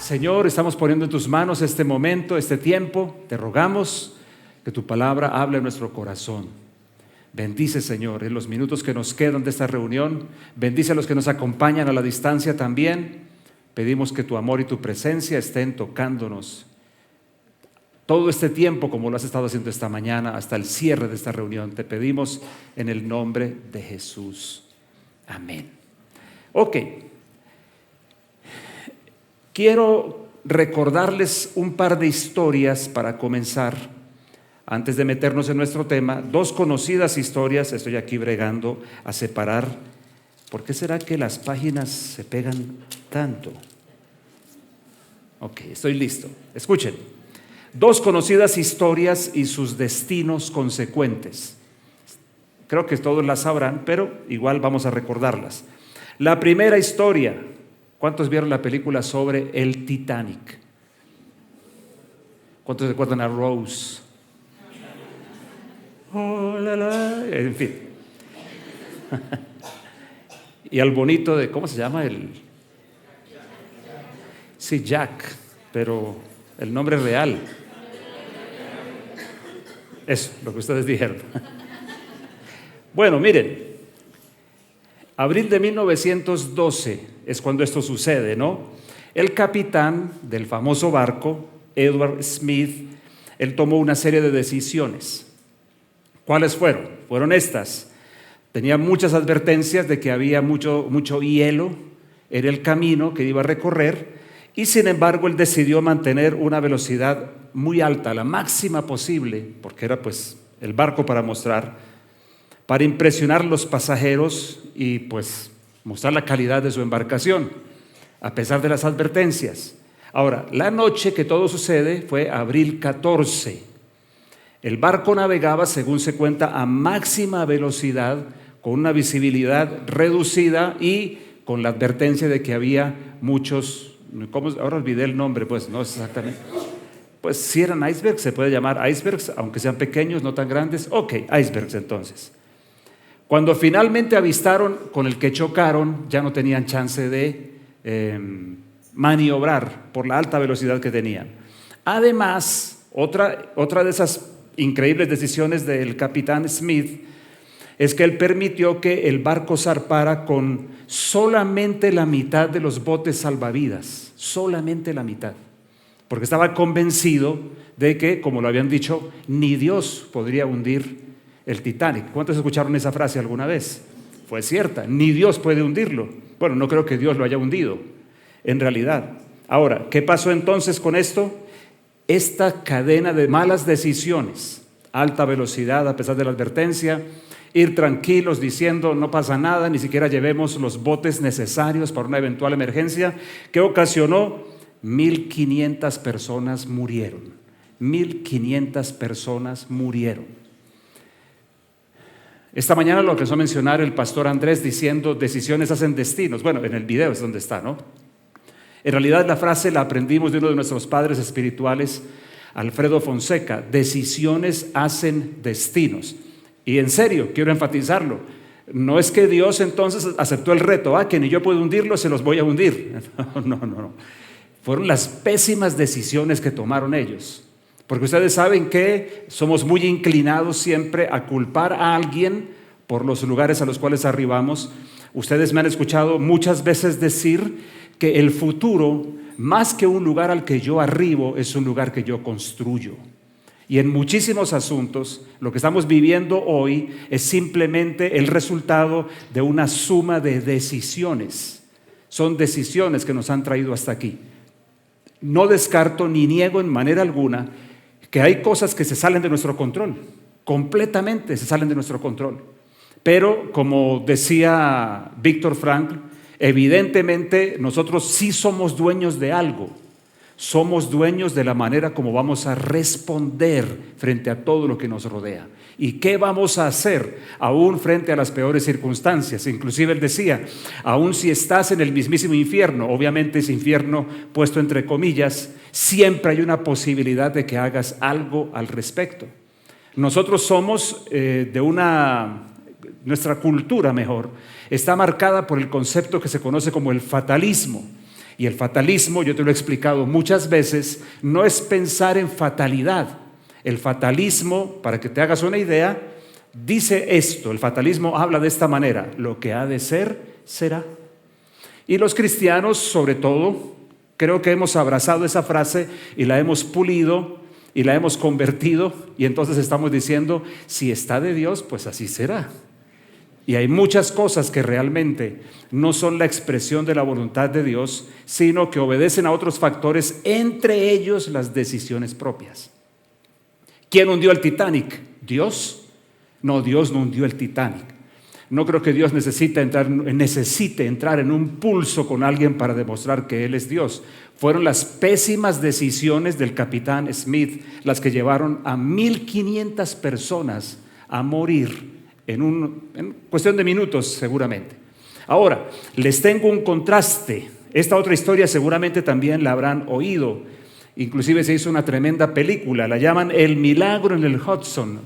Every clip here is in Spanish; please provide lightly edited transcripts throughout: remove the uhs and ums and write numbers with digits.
Señor, estamos poniendo en tus manos este momento, este tiempo. Te rogamos que tu palabra hable en nuestro corazón. Bendice, Señor, en los minutos que nos quedan de esta reunión. Bendice a los que nos acompañan a la distancia también. Pedimos que tu amor y tu presencia estén tocándonos todo este tiempo, como lo has estado haciendo esta mañana, hasta el cierre de esta reunión. Te pedimos en el nombre de Jesús. Amén. Ok. Quiero recordarles un par de historias para comenzar, antes de meternos en nuestro tema. Dos conocidas historias. Estoy aquí bregando a separar. ¿Por qué será que las páginas se pegan tanto? Ok, estoy listo. Escuchen. Dos conocidas historias y sus destinos consecuentes. Creo que todos las sabrán, pero igual vamos a recordarlas. La primera historia. ¿Cuántos vieron la película sobre el Titanic? ¿Cuántos recuerdan a Rose? Oh, la, la. En fin. Y al bonito de, ¿cómo se llama? Sí, Jack, pero el nombre real. Eso, lo que ustedes dijeron. Bueno, miren. Abril de 1912 es cuando esto sucede, ¿no? El capitán del famoso barco, Edward Smith, él tomó una serie de decisiones. ¿Cuáles fueron? Fueron estas. Tenía muchas advertencias de que había mucho hielo en el camino que iba a recorrer, y sin embargo él decidió mantener una velocidad muy alta, la máxima posible, porque era pues el barco para mostrar, para impresionar a los pasajeros y pues mostrar la calidad de su embarcación, a pesar de las advertencias. Ahora, la noche que todo sucede fue abril 14. El barco navegaba, según se cuenta, a máxima velocidad, con una visibilidad reducida y con la advertencia de que había muchos, ahora olvidé el nombre, pues no exactamente. Pues si eran icebergs, se puede llamar icebergs, aunque sean pequeños, no tan grandes. Ok, icebergs entonces. Cuando finalmente avistaron con el que chocaron, ya no tenían chance de maniobrar por la alta velocidad que tenían. Además, otra de esas increíbles decisiones del capitán Smith es que él permitió que el barco zarpara con solamente la mitad de los botes salvavidas, solamente la mitad, porque estaba convencido de que, como lo habían dicho, ni Dios podría hundir el Titanic. ¿Cuántos escucharon esa frase alguna vez? Fue cierta, ni Dios puede hundirlo. Bueno, no creo que Dios lo haya hundido, en realidad. Ahora, ¿qué pasó entonces con esto? Esta cadena de malas decisiones, alta velocidad a pesar de la advertencia, ir tranquilos diciendo no pasa nada, ni siquiera llevemos los botes necesarios para una eventual emergencia, que ocasionó 1,500 personas murieron. 1,500 personas murieron. Esta mañana lo alcanzó a mencionar el pastor Andrés diciendo decisiones hacen destinos. Bueno, en el video es donde está, ¿no? En realidad la frase la aprendimos de uno de nuestros padres espirituales, Alfredo Fonseca. Decisiones hacen destinos. Y en serio, quiero enfatizarlo. No es que Dios entonces aceptó el reto, que ni yo puedo hundirlo, se los voy a hundir. No. Fueron las pésimas decisiones que tomaron ellos. Porque ustedes saben que somos muy inclinados siempre a culpar a alguien por los lugares a los cuales arribamos. Ustedes me han escuchado muchas veces decir que el futuro, más que un lugar al que yo arribo, es un lugar que yo construyo. Y en muchísimos asuntos, lo que estamos viviendo hoy es simplemente el resultado de una suma de decisiones. Son decisiones que nos han traído hasta aquí. No descarto ni niego en manera alguna que hay cosas que se salen de nuestro control, completamente se salen de nuestro control. Pero, como decía Víctor Frankl, evidentemente nosotros sí somos dueños de algo. Somos dueños de la manera como vamos a responder frente a todo lo que nos rodea. ¿Y qué vamos a hacer aún frente a las peores circunstancias? Inclusive él decía, aún si estás en el mismísimo infierno, obviamente ese infierno puesto entre comillas, siempre hay una posibilidad de que hagas algo al respecto. Nosotros somos nuestra cultura mejor, está marcada por el concepto que se conoce como el fatalismo. Y el fatalismo, yo te lo he explicado muchas veces, no es pensar en fatalidad. El fatalismo, para que te hagas una idea, dice esto, el fatalismo habla de esta manera: lo que ha de ser, será. Y los cristianos, sobre todo, creo que hemos abrazado esa frase y la hemos pulido y la hemos convertido, y entonces estamos diciendo, si está de Dios, pues así será. Y hay muchas cosas que realmente no son la expresión de la voluntad de Dios, sino que obedecen a otros factores, entre ellos las decisiones propias. ¿Quién hundió el Titanic? ¿Dios? No, Dios no hundió el Titanic. No creo que Dios necesite entrar en un pulso con alguien para demostrar que Él es Dios. Fueron las pésimas decisiones del capitán Smith las que llevaron a 1,500 personas a morir en cuestión de minutos seguramente. Ahora, les tengo un contraste. Esta otra historia seguramente también la habrán oído. Inclusive se hizo una tremenda película. La llaman El milagro en el Hudson,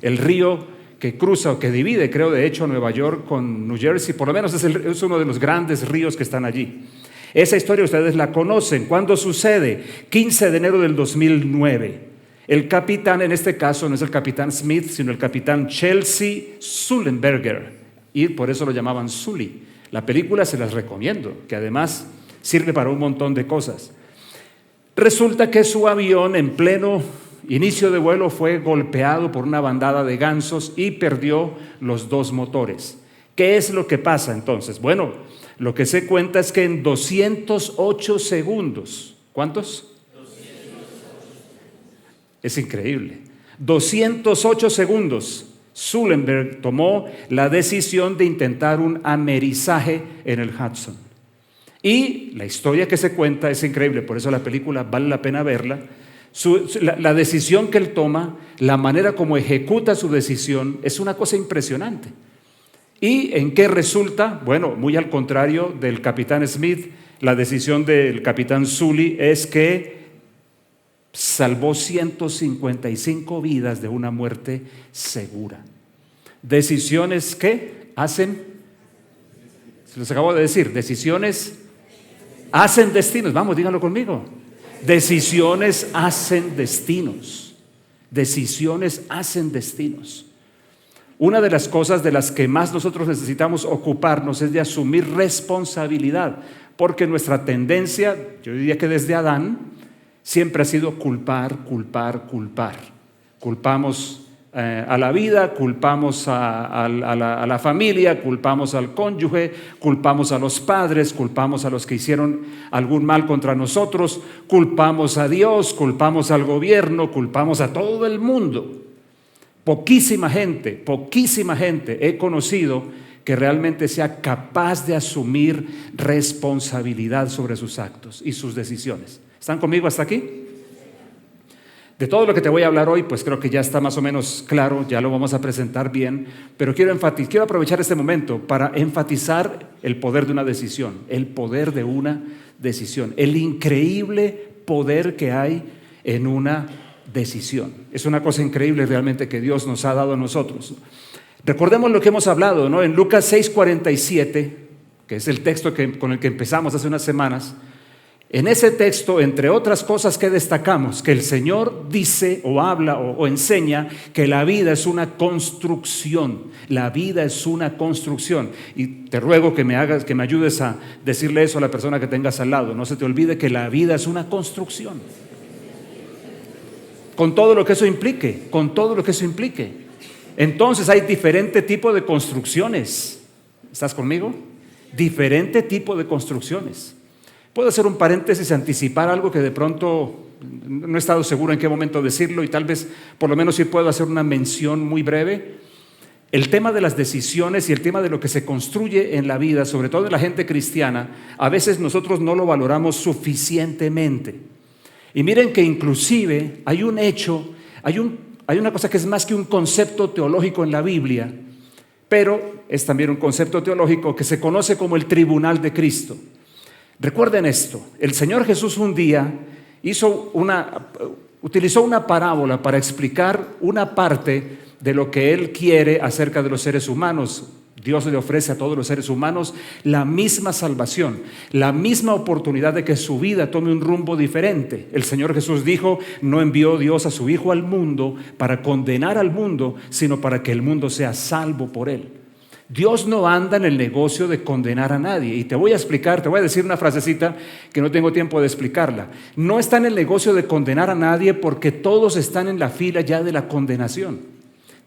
el río que cruza o que divide, creo de hecho, Nueva York con New Jersey. Por lo menos es uno de los grandes ríos que están allí. Esa historia ustedes la conocen. ¿Cuándo sucede? 15 de enero del 2009. El capitán, en este caso, no es el capitán Smith, sino el capitán Chelsea Sullenberger, y por eso lo llamaban Sully. La película se las recomiendo, que además sirve para un montón de cosas. Resulta que su avión, en pleno inicio de vuelo, fue golpeado por una bandada de gansos y perdió los 2 motores. ¿Qué es lo que pasa entonces? Bueno, lo que se cuenta es que en 208 segundos, ¿cuántos? Es increíble. 208 segundos, Sullenberger tomó la decisión de intentar un amerizaje en el Hudson. Y la historia que se cuenta es increíble, por eso la película vale la pena verla. La decisión que él toma, la manera como ejecuta su decisión, es una cosa impresionante. ¿Y en qué resulta? Bueno, muy al contrario del capitán Smith, la decisión del capitán Sully es que salvó 155 vidas de una muerte segura. Decisiones que hacen, se los acabo de decir, decisiones hacen destinos. Vamos, díganlo conmigo. Decisiones hacen destinos. Decisiones hacen destinos. Una de las cosas de las que más nosotros necesitamos ocuparnos es de asumir responsabilidad, porque nuestra tendencia, yo diría que desde Adán, siempre ha sido culpar. Culpamos a la vida, culpamos a la familia, culpamos al cónyuge, culpamos a los padres, culpamos a los que hicieron algún mal contra nosotros, culpamos a Dios, culpamos al gobierno, culpamos a todo el mundo. Poquísima gente he conocido que realmente sea capaz de asumir responsabilidad sobre sus actos y sus decisiones. ¿Están conmigo hasta aquí? De todo lo que te voy a hablar hoy, pues creo que ya está más o menos claro, ya lo vamos a presentar bien, pero quiero aprovechar este momento para enfatizar el poder de una decisión, el poder de una decisión, el increíble poder que hay en una decisión. Es una cosa increíble realmente que Dios nos ha dado a nosotros. Recordemos lo que hemos hablado, ¿no? En Lucas 6:47, que es el texto con el que empezamos hace unas semanas. En ese texto, entre otras cosas que destacamos, que el Señor dice o habla o enseña que la vida es una construcción. La vida es una construcción. Y te ruego que me ayudes a decirle eso a la persona que tengas al lado. No se te olvide que la vida es una construcción. Con todo lo que eso implique, Entonces hay diferente tipo de construcciones. ¿Estás conmigo? Diferente tipo de construcciones. Puedo hacer un paréntesis y anticipar algo que de pronto no he estado seguro en qué momento decirlo, y tal vez por lo menos sí puedo hacer una mención muy breve. El tema de las decisiones y el tema de lo que se construye en la vida, sobre todo en la gente cristiana, a veces nosotros no lo valoramos suficientemente. Y miren que inclusive hay un hecho, hay una cosa que es más que un concepto teológico en la Biblia, pero es también un concepto teológico que se conoce como el tribunal de Cristo. Recuerden esto, el Señor Jesús un día utilizó una parábola para explicar una parte de lo que Él quiere acerca de los seres humanos. Dios le ofrece a todos los seres humanos la misma salvación, la misma oportunidad de que su vida tome un rumbo diferente. El Señor Jesús dijo: no envió Dios a su Hijo al mundo para condenar al mundo, sino para que el mundo sea salvo por Él. Dios no anda en el negocio de condenar a nadie. Y te voy a decir una frasecita que no tengo tiempo de explicarla. No está en el negocio de condenar a nadie porque todos están en la fila ya de la condenación.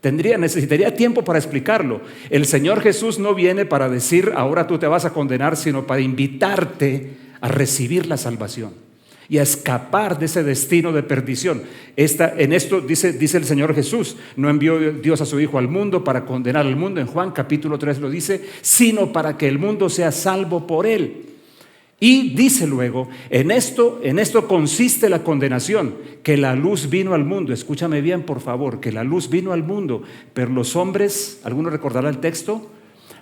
Necesitaría tiempo para explicarlo. El Señor Jesús no viene para decir: ahora tú te vas a condenar, sino para invitarte a recibir la salvación y a escapar de ese destino de perdición. En esto dice el Señor Jesús: no envió Dios a su Hijo al mundo para condenar al mundo, en Juan capítulo 3 lo dice, sino para que el mundo sea salvo por Él. Y dice luego: en esto consiste la condenación, que la luz vino al mundo. Escúchame bien, por favor, que la luz vino al mundo, pero los hombres, ¿alguno recordará el texto?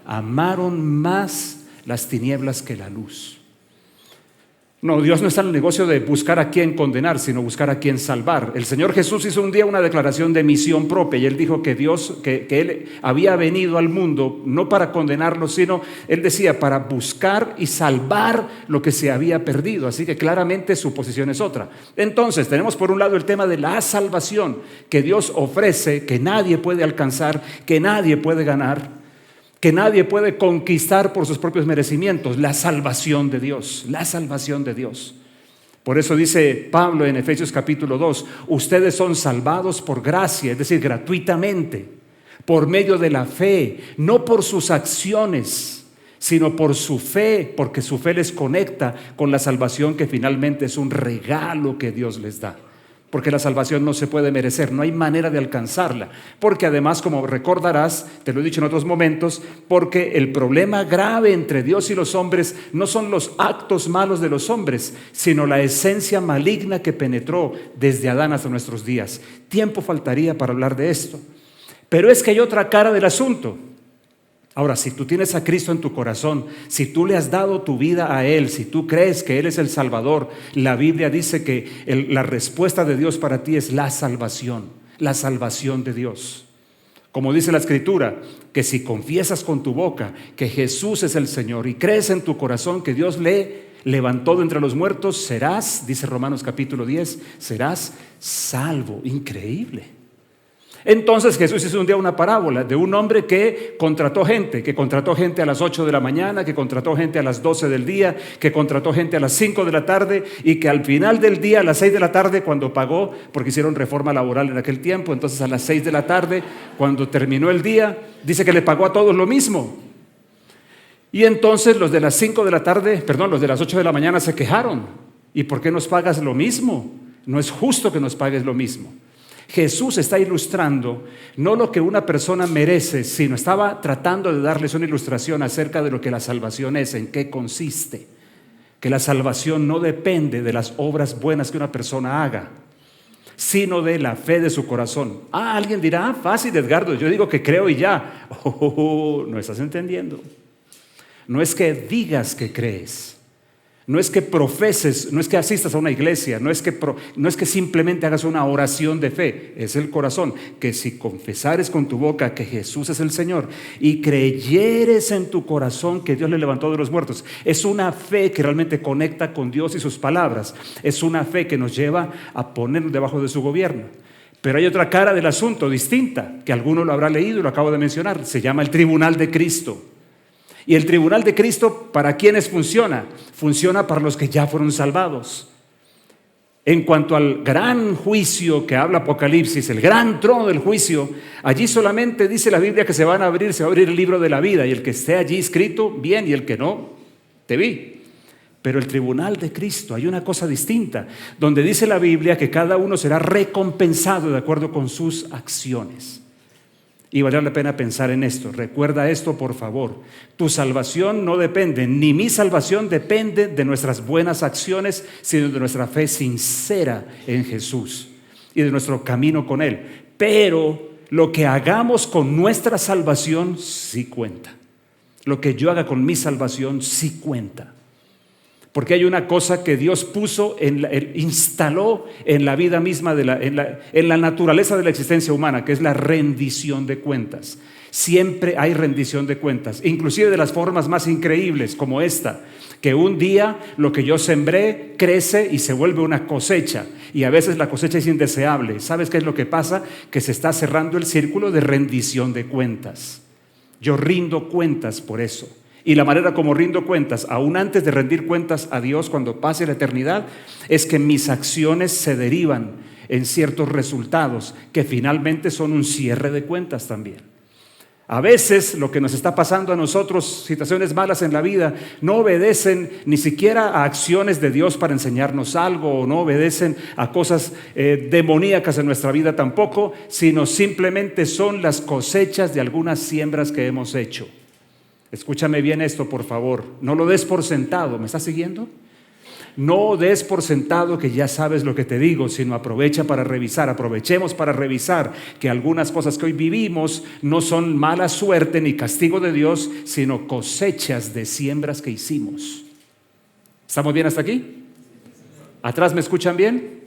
Amaron más las tinieblas que la luz. No, Dios no está en el negocio de buscar a quién condenar, sino buscar a quién salvar. El Señor Jesús hizo un día una declaración de misión propia y Él dijo que Él había venido al mundo no para condenarlo, sino, Él decía, para buscar y salvar lo que se había perdido. Así que claramente su posición es otra. Entonces tenemos por un lado el tema de la salvación que Dios ofrece, que nadie puede alcanzar, que nadie puede ganar, que nadie puede conquistar por sus propios merecimientos. La salvación de Dios, la salvación de Dios. Por eso dice Pablo en Efesios capítulo 2, ustedes son salvados por gracia, es decir, gratuitamente, por medio de la fe, no por sus acciones, sino por su fe, porque su fe les conecta con la salvación que finalmente es un regalo que Dios les da. Porque la salvación no se puede merecer, no hay manera de alcanzarla. Porque además, como recordarás, te lo he dicho en otros momentos, porque el problema grave entre Dios y los hombres no son los actos malos de los hombres, sino la esencia maligna que penetró desde Adán hasta nuestros días. Tiempo faltaría para hablar de esto. Pero es que hay otra cara del asunto. Ahora, si tú tienes a Cristo en tu corazón, si tú le has dado tu vida a Él, si tú crees que Él es el Salvador, la Biblia dice que la respuesta de Dios para ti es la salvación de Dios. Como dice la Escritura, que si confiesas con tu boca que Jesús es el Señor y crees en tu corazón que Dios le levantó de entre los muertos, serás, dice Romanos capítulo 10, serás salvo. Increíble. Entonces Jesús hizo un día una parábola de un hombre que contrató gente a las 8 de la mañana, que contrató gente a las 12 del día, que contrató gente a las 5 de la tarde y que al final del día, a las 6 de la tarde, cuando pagó, porque hicieron reforma laboral en aquel tiempo, entonces a las 6 de la tarde, cuando terminó el día, dice que le pagó a todos lo mismo. Y entonces los de las 5 de la tarde, los de las 8 de la mañana se quejaron. ¿Y por qué nos pagas lo mismo? No es justo que nos pagues lo mismo. Jesús está ilustrando no lo que una persona merece, sino estaba tratando de darles una ilustración acerca de lo que la salvación es, en qué consiste. Que la salvación no depende de las obras buenas que una persona haga, sino de la fe de su corazón. Alguien dirá: fácil, Edgardo, yo digo que creo y ya. No estás entendiendo. No es que digas que crees. No es que profeses, no es que asistas a una iglesia, no es que simplemente hagas una oración de fe, es el corazón, que si confesares con tu boca que Jesús es el Señor y creyeres en tu corazón que Dios le levantó de los muertos, es una fe que realmente conecta con Dios y sus palabras, es una fe que nos lleva a ponernos debajo de su gobierno. Pero hay otra cara del asunto distinta, que alguno lo habrá leído y lo acabo de mencionar, se llama el tribunal de Cristo. Y el tribunal de Cristo, ¿para quiénes funciona? Funciona para los que ya fueron salvados. En cuanto al gran juicio que habla Apocalipsis, el gran trono del juicio, allí solamente dice la Biblia que se va a abrir el libro de la vida, y el que esté allí escrito, bien, y el que no, te vi. Pero el tribunal de Cristo, hay una cosa distinta, donde dice la Biblia que cada uno será recompensado de acuerdo con sus acciones. Y vale la pena pensar en esto. Recuerda esto, por favor. Tu salvación no depende, ni mi salvación depende de nuestras buenas acciones, sino de nuestra fe sincera en Jesús y de nuestro camino con Él. Pero lo que hagamos con nuestra salvación sí cuenta. Lo que yo haga con mi salvación sí cuenta. Porque hay una cosa que Dios puso, instaló en la vida misma, en la naturaleza de la existencia humana, que es la rendición de cuentas. Siempre hay rendición de cuentas, inclusive de las formas más increíbles como esta, que un día lo que yo sembré crece y se vuelve una cosecha, y a veces la cosecha es indeseable. ¿Sabes qué es lo que pasa? Que se está cerrando el círculo de rendición de cuentas. Yo rindo cuentas por eso. Y la manera como rindo cuentas, aún antes de rendir cuentas a Dios cuando pase la eternidad, es que mis acciones se derivan en ciertos resultados que finalmente son un cierre de cuentas también. A veces lo que nos está pasando a nosotros, situaciones malas en la vida, no obedecen ni siquiera a acciones de Dios para enseñarnos algo, o no obedecen a cosas demoníacas en nuestra vida tampoco, sino simplemente son las cosechas de algunas siembras que hemos hecho. Escúchame bien esto, por favor. No lo des por sentado. ¿Me estás siguiendo? No des por sentado que ya sabes lo que te digo, sino aprovecha para revisar. Aprovechemos para revisar que algunas cosas que hoy vivimos no son mala suerte ni castigo de Dios, sino cosechas de siembras que hicimos. ¿Estamos bien hasta aquí? ¿Atrás me escuchan bien?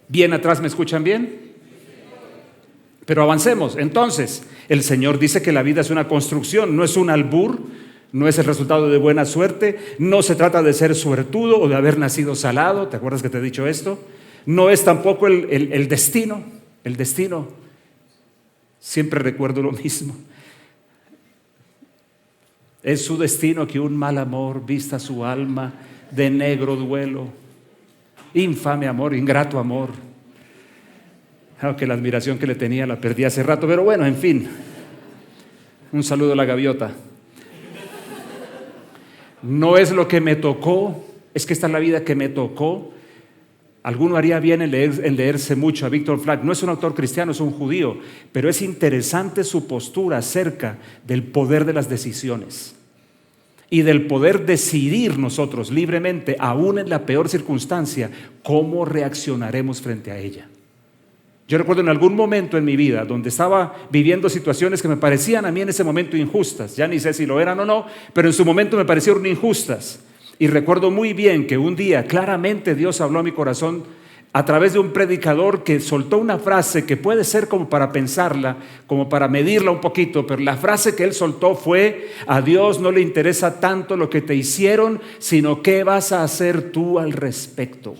¿Bien atrás me escuchan bien? Pero avancemos. Entonces, el Señor dice que la vida es una construcción, no es un albur, no es el resultado de buena suerte, no se trata de ser suertudo o de haber nacido salado. ¿Te acuerdas que te he dicho esto? No es tampoco el destino. El destino, siempre recuerdo lo mismo. Es su destino que un mal amor vista su alma de negro duelo. Infame amor, ingrato amor. Aunque la admiración que le tenía la perdí hace rato, pero bueno, en fin. Un saludo a la gaviota. No es lo que me tocó, es que esta es la vida que me tocó. Alguno haría bien en leerse mucho a Víctor Frank. No es un autor cristiano, es un judío, pero es interesante su postura acerca del poder de las decisiones y del poder decidir nosotros libremente, aún en la peor circunstancia, cómo reaccionaremos frente a ella. Yo recuerdo en algún momento en mi vida donde estaba viviendo situaciones que me parecían a mí en ese momento injustas. Ya ni sé si lo eran o no, pero en su momento me parecieron injustas. Y recuerdo muy bien que un día claramente Dios habló a mi corazón a través de un predicador que soltó una frase que puede ser como para pensarla, como para medirla un poquito, pero la frase que él soltó fue: a Dios no le interesa tanto lo que te hicieron, sino qué vas a hacer tú al respecto.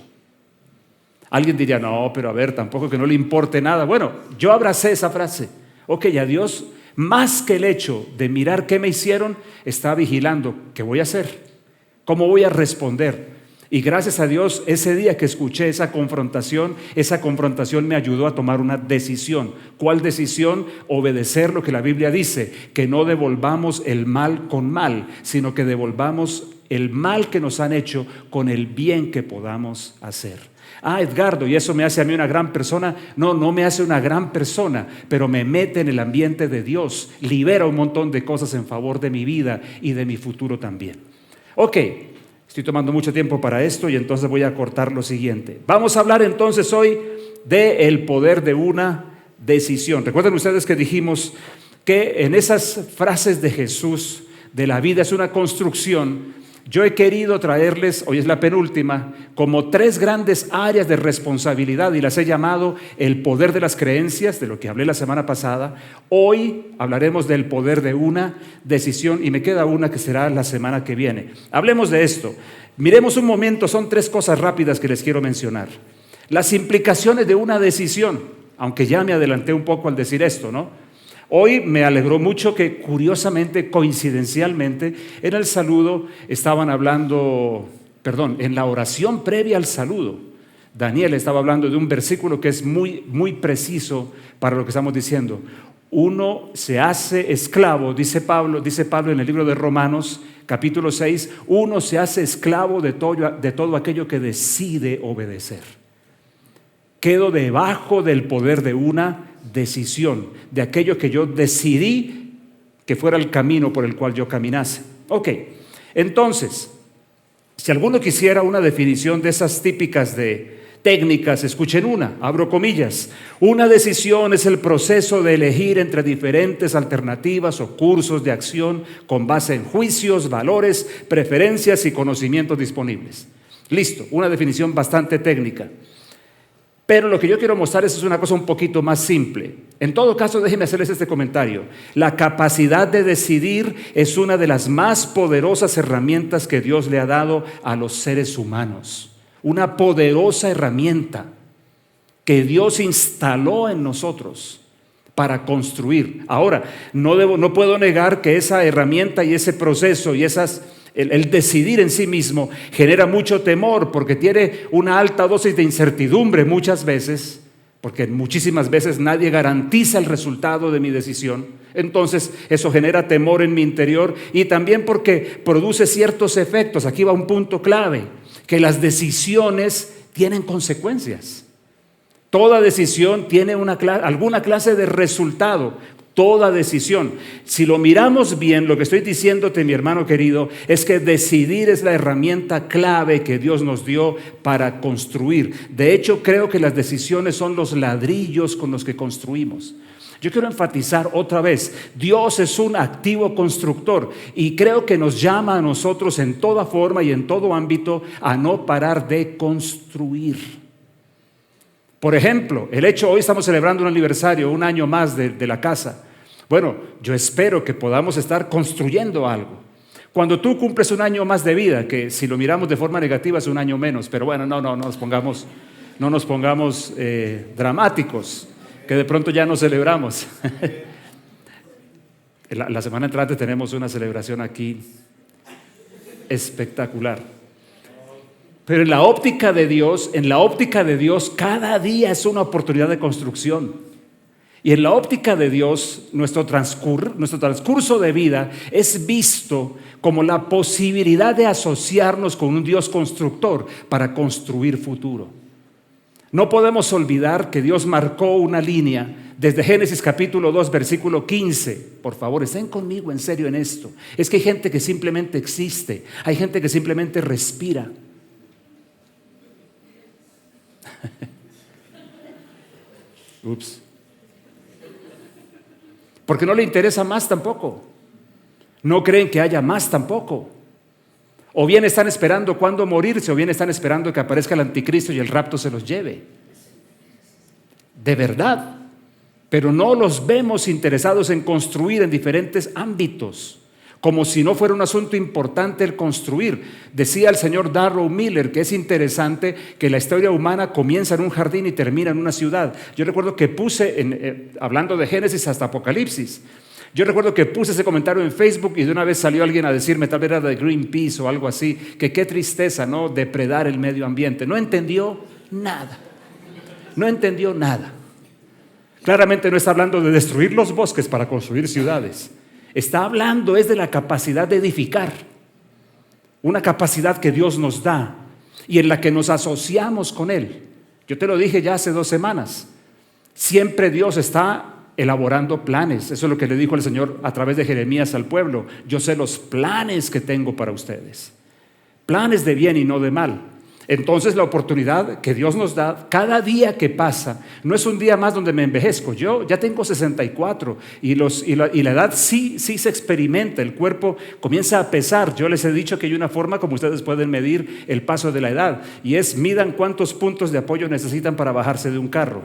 Alguien diría, no, pero a ver, tampoco que no le importe nada. Bueno, yo abracé esa frase. Ok, a Dios, más que el hecho de mirar qué me hicieron, está vigilando qué voy a hacer, cómo voy a responder. Y gracias a Dios, ese día que escuché esa confrontación me ayudó a tomar una decisión. ¿Cuál decisión? Obedecer lo que la Biblia dice, que no devolvamos el mal con mal, sino que devolvamos el mal que nos han hecho con el bien que podamos hacer. Edgardo, ¿y eso me hace a mí una gran persona? No, no me hace una gran persona, pero me mete en el ambiente de Dios, libera un montón de cosas en favor de mi vida y de mi futuro también. Ok, estoy tomando mucho tiempo para esto y entonces voy a cortar lo siguiente. Vamos a hablar entonces hoy del poder de una decisión. Recuerden ustedes que dijimos que en esas frases de Jesús, de la vida es una construcción. Yo he querido traerles, hoy es la penúltima, como 3 grandes áreas de responsabilidad y las he llamado el poder de las creencias, de lo que hablé la semana pasada. Hoy hablaremos del poder de una decisión y me queda una que será la semana que viene. Hablemos de esto. Miremos un momento, son 3 cosas rápidas que les quiero mencionar. Las implicaciones de una decisión, aunque ya me adelanté un poco al decir esto, ¿no? Hoy me alegró mucho que curiosamente, coincidencialmente, en el saludo estaban hablando, en la oración previa al saludo, Daniel estaba hablando de un versículo que es muy, muy preciso para lo que estamos diciendo. Uno se hace esclavo, dice Pablo en el libro de Romanos, capítulo 6, uno se hace esclavo de todo aquello que decide obedecer. Quedo debajo del poder de una decisión, de aquello que yo decidí que fuera el camino por el cual yo caminase. Ok, entonces, si alguno quisiera una definición de esas típicas de técnicas, escuchen una, abro comillas. Una decisión es el proceso de elegir entre diferentes alternativas o cursos de acción con base en juicios, valores, preferencias y conocimientos disponibles. Listo, una definición bastante técnica. Pero lo que yo quiero mostrarles es una cosa un poquito más simple. En todo caso, déjenme hacerles este comentario. La capacidad de decidir es una de las más poderosas herramientas que Dios le ha dado a los seres humanos. Una poderosa herramienta que Dios instaló en nosotros para construir. Ahora, no puedo negar que esa herramienta y ese proceso y el decidir en sí mismo genera mucho temor porque tiene una alta dosis de incertidumbre muchas veces, porque muchísimas veces nadie garantiza el resultado de mi decisión. Entonces eso genera temor en mi interior y también porque produce ciertos efectos. Aquí va un punto clave, que las decisiones tienen consecuencias. Toda decisión tiene alguna clase de resultado. Toda decisión. Si lo miramos bien, lo que estoy diciéndote, mi hermano querido, es que decidir es la herramienta clave que Dios nos dio para construir. De hecho, creo que las decisiones son los ladrillos con los que construimos. Yo quiero enfatizar otra vez, Dios es un activo constructor y creo que nos llama a nosotros en toda forma y en todo ámbito a no parar de construir. Por ejemplo, hoy estamos celebrando un aniversario, un año más de la casa. Bueno, yo espero que podamos estar construyendo algo. Cuando tú cumples un año más de vida, que si lo miramos de forma negativa es un año menos, pero bueno, no nos pongamos dramáticos, que de pronto ya no celebramos. La semana entrante tenemos una celebración aquí espectacular. Pero en la óptica de Dios, cada día es una oportunidad de construcción. Y en la óptica de Dios, nuestro transcurso de vida es visto como la posibilidad de asociarnos con un Dios constructor para construir futuro. No podemos olvidar que Dios marcó una línea desde Génesis capítulo 2, versículo 15. Por favor, estén conmigo en serio en esto. Es que hay gente que simplemente existe, hay gente que simplemente respira. Ups. Porque no le interesa más tampoco. No creen que haya más tampoco. O bien están esperando cuándo morirse, o bien están esperando que aparezca el anticristo y el rapto se los lleve. De verdad. Pero no los vemos interesados en construir en diferentes ámbitos, como si no fuera un asunto importante el construir. Decía el señor Darrell Miller que es interesante que la historia humana comienza en un jardín y termina en una ciudad. Yo recuerdo que puse, hablando de Génesis hasta Apocalipsis, yo recuerdo que puse ese comentario en Facebook y de una vez salió alguien a decirme, tal vez era de Greenpeace o algo así, que qué tristeza, ¿no?, depredar el medio ambiente. No entendió nada. No entendió nada. Claramente no está hablando de destruir los bosques para construir ciudades. Está hablando es de la capacidad de edificar, una capacidad que Dios nos da y en la que nos asociamos con Él. Yo te lo dije ya hace 2 semanas, siempre Dios está elaborando planes. Eso es lo que le dijo el Señor a través de Jeremías al pueblo. Yo sé los planes que tengo para ustedes, planes de bien y no de mal. Entonces la oportunidad que Dios nos da cada día que pasa no es un día más donde me envejezco. Yo ya tengo 64 y la edad sí se experimenta, el cuerpo comienza a pesar. Yo les he dicho que hay una forma como ustedes pueden medir el paso de la edad y es midan cuántos puntos de apoyo necesitan para bajarse de un carro.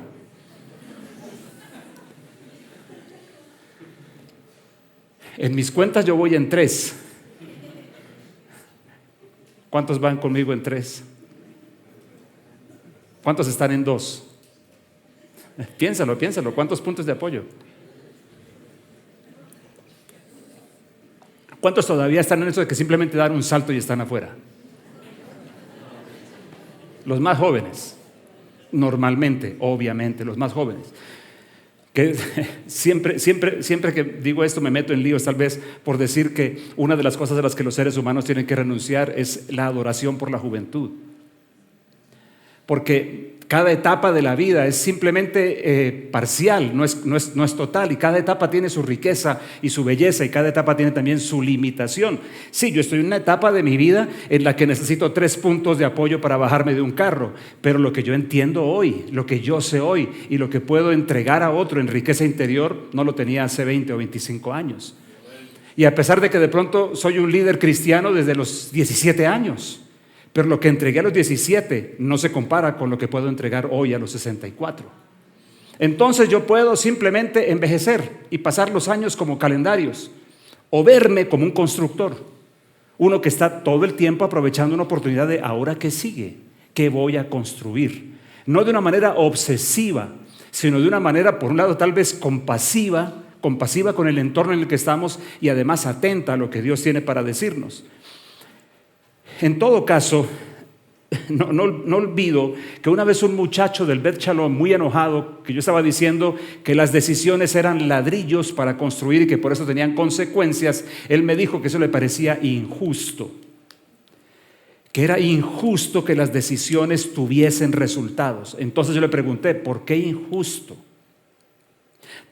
En mis cuentas yo voy en 3. ¿Cuántos van conmigo en 3? ¿Cuántos están en 2? Piénsalo, ¿cuántos puntos de apoyo? ¿Cuántos todavía están en eso de que simplemente dan un salto y están afuera? Los más jóvenes, normalmente, obviamente, los más jóvenes. Que siempre que digo esto me meto en líos, tal vez por decir que una de las cosas de las que los seres humanos tienen que renunciar es la adoración por la juventud. Porque Cada etapa de la vida es simplemente parcial, no es total, y cada etapa tiene su riqueza y su belleza, y cada etapa tiene también su limitación. Sí, yo estoy en una etapa de mi vida en la que necesito 3 puntos de apoyo para bajarme de un carro, pero lo que yo entiendo hoy, lo que yo sé hoy y lo que puedo entregar a otro en riqueza interior, no lo tenía hace 20 o 25 años. Y a pesar de que de pronto soy un líder cristiano desde los 17 años, pero lo que entregué a los 17 no se compara con lo que puedo entregar hoy a los 64. Entonces yo puedo simplemente envejecer y pasar los años como calendarios, o verme como un constructor, uno que está todo el tiempo aprovechando una oportunidad de ahora que sigue, ¿qué voy a construir? No de una manera obsesiva, sino de una manera, por un lado, tal vez compasiva con el entorno en el que estamos y además atenta a lo que Dios tiene para decirnos. En todo caso, no olvido que una vez un muchacho del Bet Shalom, muy enojado, que yo estaba diciendo que las decisiones eran ladrillos para construir y que por eso tenían consecuencias, él me dijo que eso le parecía injusto, que era injusto que las decisiones tuviesen resultados. Entonces yo le pregunté, ¿por qué injusto?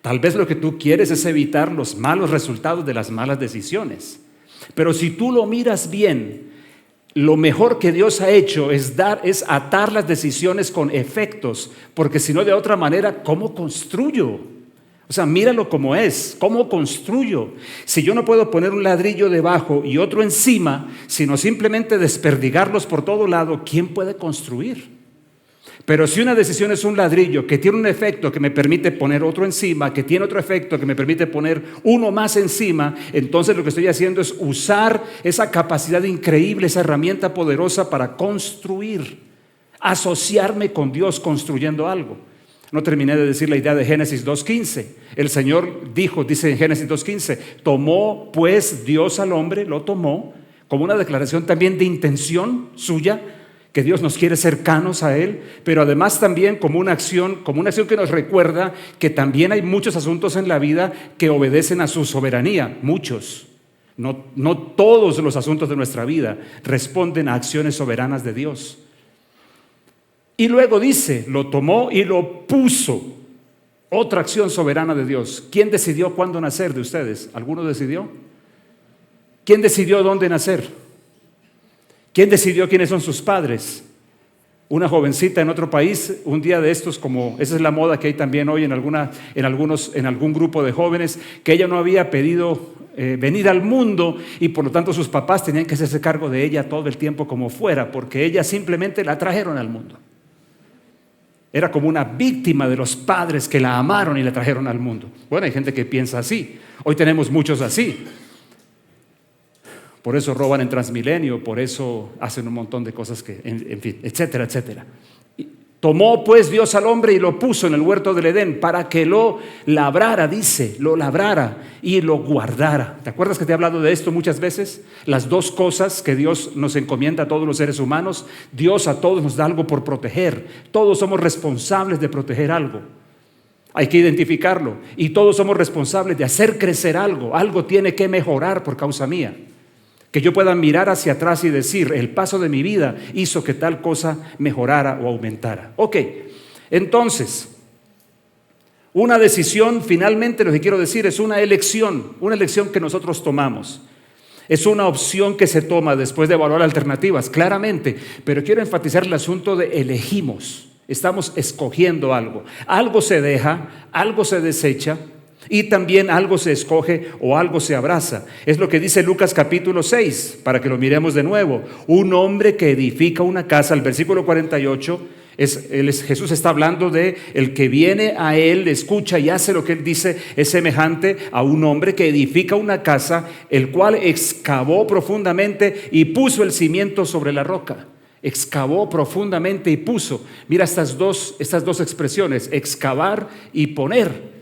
Tal vez lo que tú quieres es evitar los malos resultados de las malas decisiones, pero si tú lo miras bien, lo mejor que Dios ha hecho es atar las decisiones con efectos, porque si no, de otra manera, ¿cómo construyo? O sea, míralo como es, ¿cómo construyo? Si yo no puedo poner un ladrillo debajo y otro encima, sino simplemente desperdigarlos por todo lado, ¿quién puede construir? Pero si una decisión es un ladrillo que tiene un efecto que me permite poner otro encima, que tiene otro efecto que me permite poner uno más encima, entonces lo que estoy haciendo es usar esa capacidad increíble, esa herramienta poderosa para construir, asociarme con Dios construyendo algo. No terminé de decir la idea de Génesis 2.15. El Señor dice en Génesis 2.15, tomó pues Dios al hombre, lo tomó como una declaración también de intención suya, que Dios nos quiere cercanos a Él, pero además también como una acción que nos recuerda que también hay muchos asuntos en la vida que obedecen a su soberanía, muchos. No todos los asuntos de nuestra vida responden a acciones soberanas de Dios. Y luego dice, lo tomó y lo puso. Otra acción soberana de Dios. ¿Quién decidió cuándo nacer de ustedes? ¿Alguno decidió? ¿Quién decidió dónde nacer? ¿Quién decidió quiénes son sus padres? Una jovencita en otro país, un día de estos, como esa es la moda que hay también hoy en algún grupo de jóvenes, que ella no había pedido venir al mundo y por lo tanto sus papás tenían que hacerse cargo de ella todo el tiempo como fuera, porque ella simplemente la trajeron al mundo. Era como una víctima de los padres que la amaron y la trajeron al mundo. Bueno, hay gente que piensa así. Hoy tenemos muchos así. Por eso roban en Transmilenio, por eso hacen un montón de cosas que, en fin, etcétera, etcétera. Tomó pues Dios al hombre y lo puso en el huerto del Edén para que lo labrara, dice, lo labrara y lo guardara. ¿Te acuerdas que te he hablado de esto muchas veces? Las dos cosas que Dios nos encomienda a todos los seres humanos. Dios a todos nos da algo por proteger. Todos somos responsables de proteger algo. Hay que identificarlo. Y todos somos responsables de hacer crecer algo. Algo tiene que mejorar por causa mía. Que yo pueda mirar hacia atrás y decir, el paso de mi vida hizo que tal cosa mejorara o aumentara. Ok, entonces, una decisión, finalmente lo que quiero decir es una elección que nosotros tomamos. Es una opción que se toma después de evaluar alternativas, claramente, pero quiero enfatizar el asunto de elegimos. Estamos escogiendo algo. Algo se deja, algo se desecha, y también algo se escoge o algo se abraza. Es lo que dice Lucas capítulo 6, para que lo miremos de nuevo. Un hombre que edifica una casa, el versículo 48, Jesús está hablando de el que viene a él, escucha y hace lo que él dice, es semejante a un hombre que edifica una casa, el cual excavó profundamente y puso el cimiento sobre la roca. Excavó profundamente y puso. Mira estas dos expresiones, excavar y poner.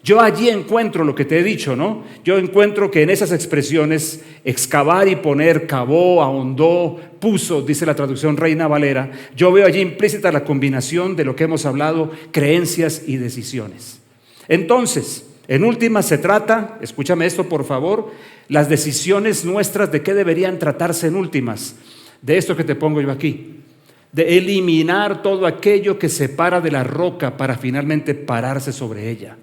Yo allí encuentro lo que te he dicho, ¿no? Yo encuentro que en esas expresiones, excavar y poner, cavó, ahondó, puso, dice la traducción Reina Valera, yo veo allí implícita la combinación de lo que hemos hablado, creencias y decisiones. Entonces, en última se trata, escúchame esto por favor, las decisiones nuestras de qué deberían tratarse en últimas, de esto que te pongo yo aquí. de eliminar todo aquello que separa de la roca para finalmente pararse sobre ella.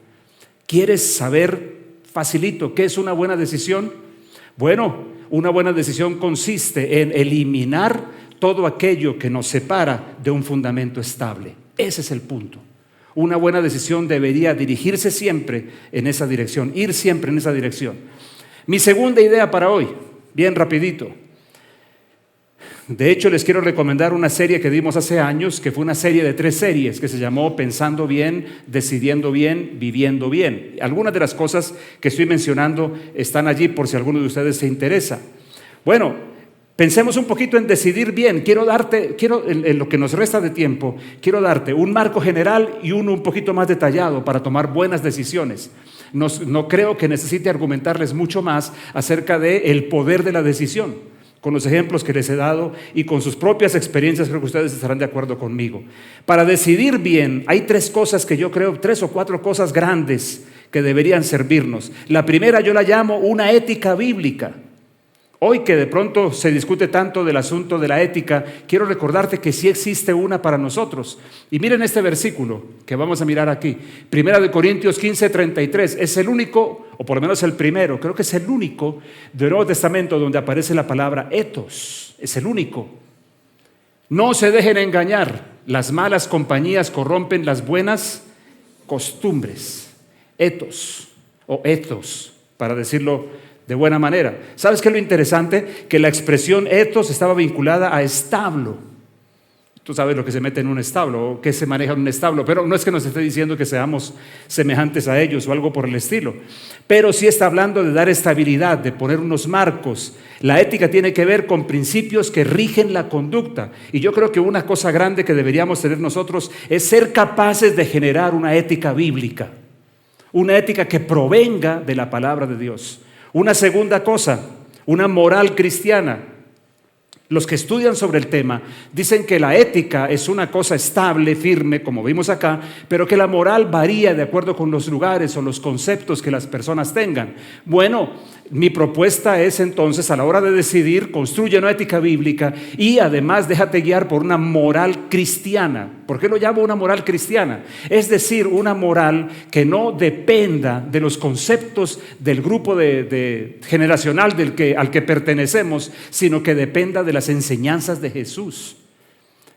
¿Quieres saber facilito qué es una buena decisión? Bueno, una buena decisión consiste en eliminar todo aquello que nos separa de un fundamento estable. Ese es el punto. Una buena decisión debería dirigirse siempre en esa dirección, ir siempre en esa dirección. Mi segunda idea para hoy, bien rapidito. De hecho, les quiero recomendar una serie que dimos hace años, que fue una serie de 3 series, que se llamó Pensando Bien, Decidiendo Bien, Viviendo Bien. Algunas de las cosas que estoy mencionando están allí por si alguno de ustedes se interesa. Bueno, pensemos un poquito en decidir bien. En lo que nos resta de tiempo, quiero darte un marco general y uno un poquito más detallado para tomar buenas decisiones. No creo que necesite argumentarles mucho más acerca del poder de la decisión. Con los ejemplos que les he dado y con sus propias experiencias, creo que ustedes estarán de acuerdo conmigo. Para decidir bien, hay 3 cosas que yo creo, 3 o 4 cosas grandes que deberían servirnos. La primera yo la llamo una ética bíblica. Hoy que de pronto se discute tanto del asunto de la ética, quiero recordarte que sí existe una para nosotros. Y miren este versículo que vamos a mirar aquí. 1 Corintios 15:33. Es el único, o por lo menos el primero, creo que es el único del Nuevo Testamento donde aparece la palabra etos. Es el único. No se dejen engañar. Las malas compañías corrompen las buenas costumbres. Etos, o ethos, para decirlo de buena manera. ¿Sabes qué es lo interesante? Que la expresión etos estaba vinculada a establo. Tú sabes lo que se mete en un establo o qué se maneja en un establo, pero no es que nos esté diciendo que seamos semejantes a ellos o algo por el estilo. Pero sí está hablando de dar estabilidad, de poner unos marcos. La ética tiene que ver con principios que rigen la conducta. Y yo creo que una cosa grande que deberíamos tener nosotros es ser capaces de generar una ética bíblica. Una ética que provenga de la palabra de Dios. Una segunda cosa, una moral cristiana. Los que estudian sobre el tema dicen que la ética es una cosa estable, firme, como vimos acá, pero que la moral varía de acuerdo con los lugares o los conceptos que las personas tengan. Bueno, mi propuesta es entonces, a la hora de decidir, construye una ética bíblica y además déjate guiar por una moral cristiana. ¿Por qué lo llamo una moral cristiana? Es decir, una moral que no dependa de los conceptos del grupo generacional al que pertenecemos, sino que dependa de las enseñanzas de Jesús.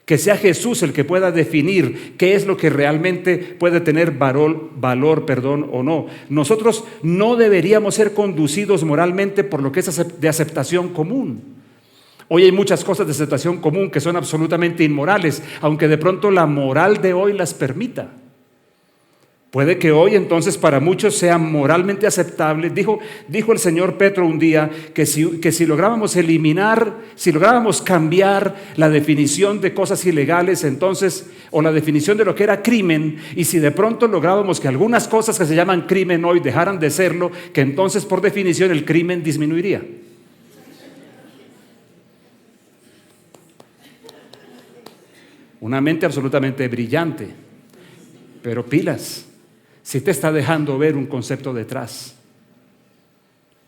Que sea Jesús el que pueda definir qué es lo que realmente puede tener valor o no. Nosotros no deberíamos ser conducidos moralmente por lo que es de aceptación común. Hoy hay muchas cosas de aceptación común que son absolutamente inmorales, aunque de pronto la moral de hoy las permita. Puede que hoy entonces para muchos sea moralmente aceptable. Dijo el señor Petro un día que si lográbamos si lográbamos cambiar la definición de cosas ilegales, entonces, o la definición de lo que era crimen, y si de pronto lográbamos que algunas cosas que se llaman crimen hoy dejaran de serlo, que entonces por definición el crimen disminuiría. Una mente absolutamente brillante, pero pilas. Si te está dejando ver un concepto detrás,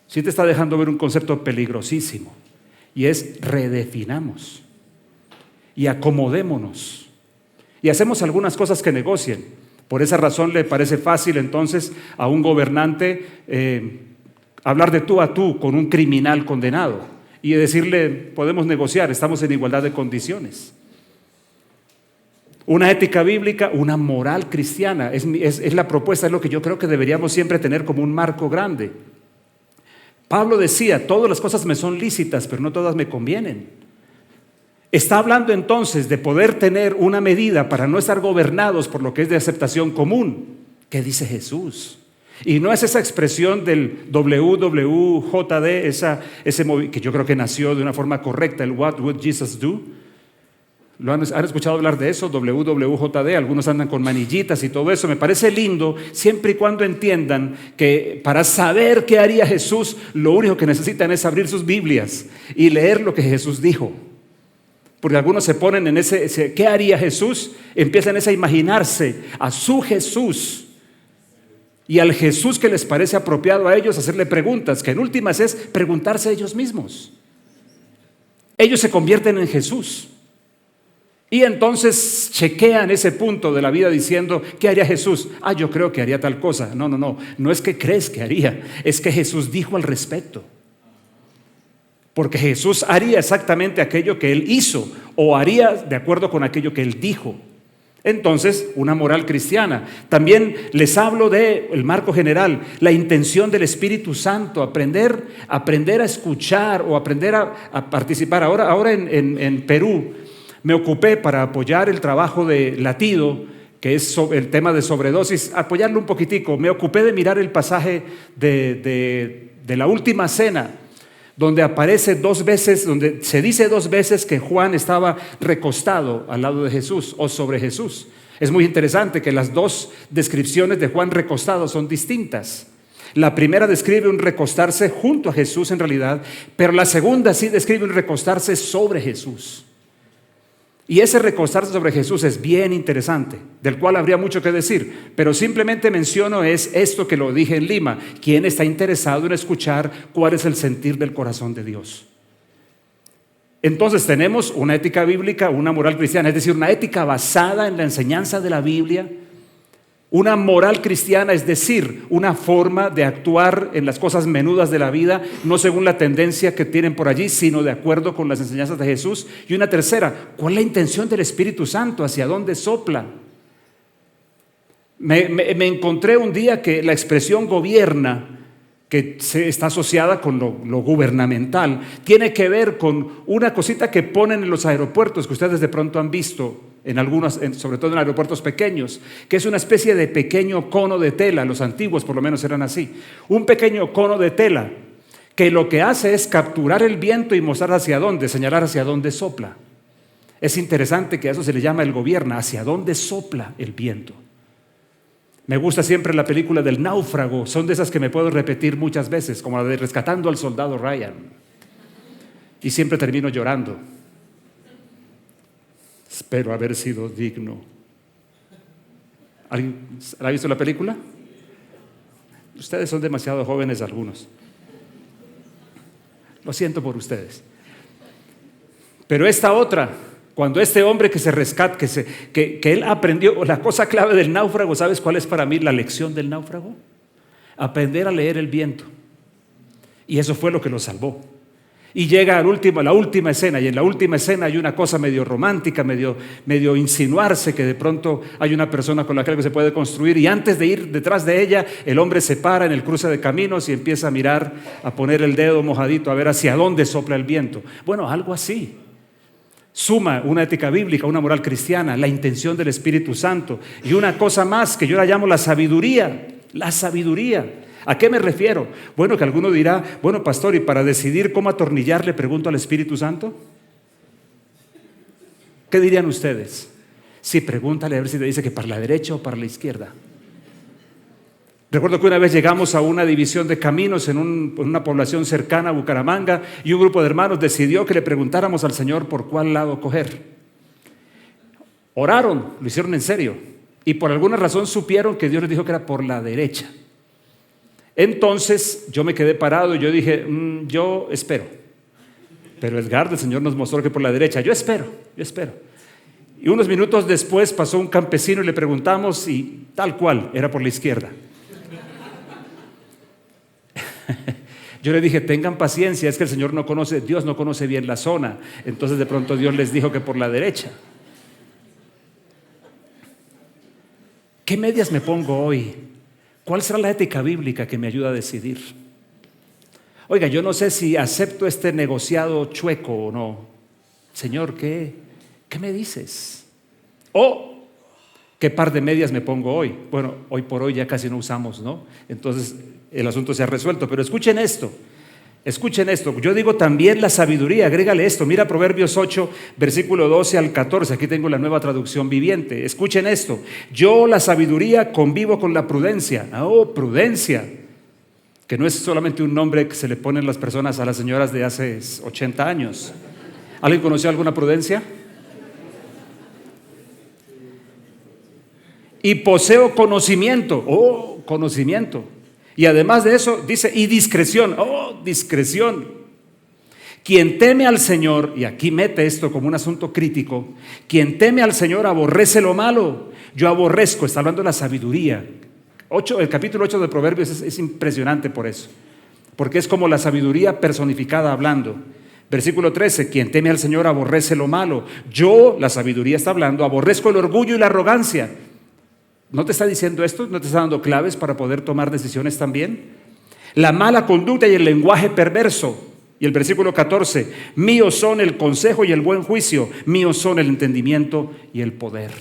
si te está dejando ver un concepto peligrosísimo, y es redefinamos y acomodémonos y hacemos algunas cosas que negocien. Por esa razón le parece fácil entonces a un gobernante hablar de tú a tú con un criminal condenado y decirle podemos negociar, estamos en igualdad de condiciones. Una ética bíblica, una moral cristiana, es la propuesta, es lo que yo creo que deberíamos siempre tener como un marco grande. Pablo decía, todas las cosas me son lícitas, pero no todas me convienen. Está hablando entonces de poder tener una medida para no estar gobernados por lo que es de aceptación común. ¿Qué dice Jesús? Y no es esa expresión del WWJD, que yo creo que nació de una forma correcta, el What Would Jesus Do? ¿Han escuchado hablar de eso? WWJD, algunos andan con manillitas y todo eso. Me parece lindo siempre y cuando entiendan que para saber qué haría Jesús, lo único que necesitan es abrir sus Biblias y leer lo que Jesús dijo. Porque algunos se ponen en ¿qué haría Jesús? Empiezan a imaginarse a su Jesús y al Jesús que les parece apropiado a ellos hacerle preguntas, que en últimas es preguntarse a ellos mismos. Ellos se convierten en Jesús. Y entonces chequean ese punto de la vida diciendo, ¿qué haría Jesús? Yo creo que haría tal cosa. No es que crees que haría, es que Jesús dijo al respecto. Porque Jesús haría exactamente aquello que Él hizo, o haría de acuerdo con aquello que Él dijo. Entonces, una moral cristiana. También les hablo del marco general, la intención del Espíritu Santo, aprender a escuchar o aprender a participar. Ahora en Perú me ocupé para apoyar el trabajo de Latido, que es el tema de sobredosis, apoyarlo un poquitico. Me ocupé de mirar el pasaje de la última cena, donde aparece 2 veces, donde se dice 2 veces que Juan estaba recostado al lado de Jesús o sobre Jesús. Es muy interesante que las 2 descripciones de Juan recostado son distintas. La primera describe un recostarse junto a Jesús en realidad, pero la segunda sí describe un recostarse sobre Jesús. Y ese recostarse sobre Jesús es bien interesante, del cual habría mucho que decir, pero simplemente menciono es esto que lo dije en Lima. ¿Quién está interesado en escuchar cuál es el sentir del corazón de Dios? Entonces tenemos una ética bíblica, una moral cristiana, es decir, una ética basada en la enseñanza de la Biblia. Una moral cristiana, es decir, una forma de actuar en las cosas menudas de la vida, no según la tendencia que tienen por allí, sino de acuerdo con las enseñanzas de Jesús. Y una tercera, ¿cuál es la intención del Espíritu Santo? ¿Hacia dónde sopla? Me encontré un día que la expresión gobierna, que está asociada con lo gubernamental, tiene que ver con una cosita que ponen en los aeropuertos, que ustedes de pronto han visto en algunos, sobre todo en aeropuertos pequeños, que es una especie de pequeño cono de tela. Los antiguos por lo menos eran así, un pequeño cono de tela que lo que hace es capturar el viento y mostrar hacia dónde, señalar hacia dónde sopla. Es interesante que a eso se le llama el gobierno, hacia dónde sopla el viento. Me gusta siempre la película del náufrago, son de esas que me puedo repetir muchas veces, como la de Rescatando al Soldado Ryan, y siempre termino llorando. Espero haber sido digno. ¿Alguien ha visto la película? Ustedes son demasiado jóvenes algunos. Lo siento por ustedes. Pero esta otra, cuando este hombre que se rescata, que él aprendió, la cosa clave del náufrago, ¿sabes cuál es para mí la lección del náufrago? Aprender a leer el viento. Y eso fue lo que lo salvó. Y llega a la última escena, y en la última escena hay una cosa medio romántica, medio insinuarse, que de pronto hay una persona con la que se puede construir, y antes de ir detrás de ella, el hombre se para en el cruce de caminos y empieza a mirar, a poner el dedo mojadito, a ver hacia dónde sopla el viento. Bueno, algo así. Suma una ética bíblica, una moral cristiana, la intención del Espíritu Santo, y una cosa más que yo la llamo la sabiduría. La sabiduría. ¿A qué me refiero? Bueno, que alguno dirá, bueno, pastor, ¿y para decidir cómo atornillar le pregunto al Espíritu Santo? ¿Qué dirían ustedes? Sí, pregúntale a ver si te dice que para la derecha o para la izquierda. Recuerdo que una vez llegamos a una división de caminos en una población cercana a Bucaramanga, y un grupo de hermanos decidió que le preguntáramos al Señor por cuál lado coger. Oraron, lo hicieron en serio, y por alguna razón supieron que Dios les dijo que era por la derecha. Entonces yo me quedé parado y yo dije, yo espero. Pero Edgar, el Señor nos mostró que por la derecha. Yo espero. Y unos minutos después pasó un campesino y le preguntamos, y tal cual, era por la izquierda. Yo le dije, tengan paciencia, es que el Señor Dios no conoce bien la zona. Entonces de pronto Dios les dijo que por la derecha. ¿Qué medias me pongo hoy? ¿Cuál será la ética bíblica que me ayuda a decidir? Oiga, yo no sé si acepto este negociado chueco o no. Señor, ¿qué me dices? O, ¿qué par de medias me pongo hoy? Bueno, hoy por hoy ya casi no usamos, ¿no? Entonces el asunto se ha resuelto. Pero escuchen esto. Yo digo también la sabiduría, agrégale esto. Mira Proverbios 8, versículo 12 al 14. Aquí tengo la Nueva Traducción Viviente. Escuchen esto. Yo, la sabiduría, convivo con la prudencia. Oh, prudencia. Que no es solamente un nombre que se le ponen las personas a las señoras de hace 80 años. ¿Alguien conoció alguna prudencia? Y poseo conocimiento. Oh, conocimiento. Y además de eso dice, y discreción. Oh, discreción. Quien teme al Señor, y aquí mete esto como un asunto crítico, quien teme al Señor aborrece lo malo. Yo aborrezco, está hablando de la sabiduría. El capítulo 8 de Proverbios es impresionante por eso, porque es como la sabiduría personificada hablando. Versículo 13, quien teme al Señor aborrece lo malo. Yo, la sabiduría está hablando, aborrezco el orgullo y la arrogancia. ¿No te está diciendo esto? ¿No te está dando claves para poder tomar decisiones también? La mala conducta y el lenguaje perverso. Y el versículo 14, míos son el consejo y el buen juicio, míos son el entendimiento y el poder.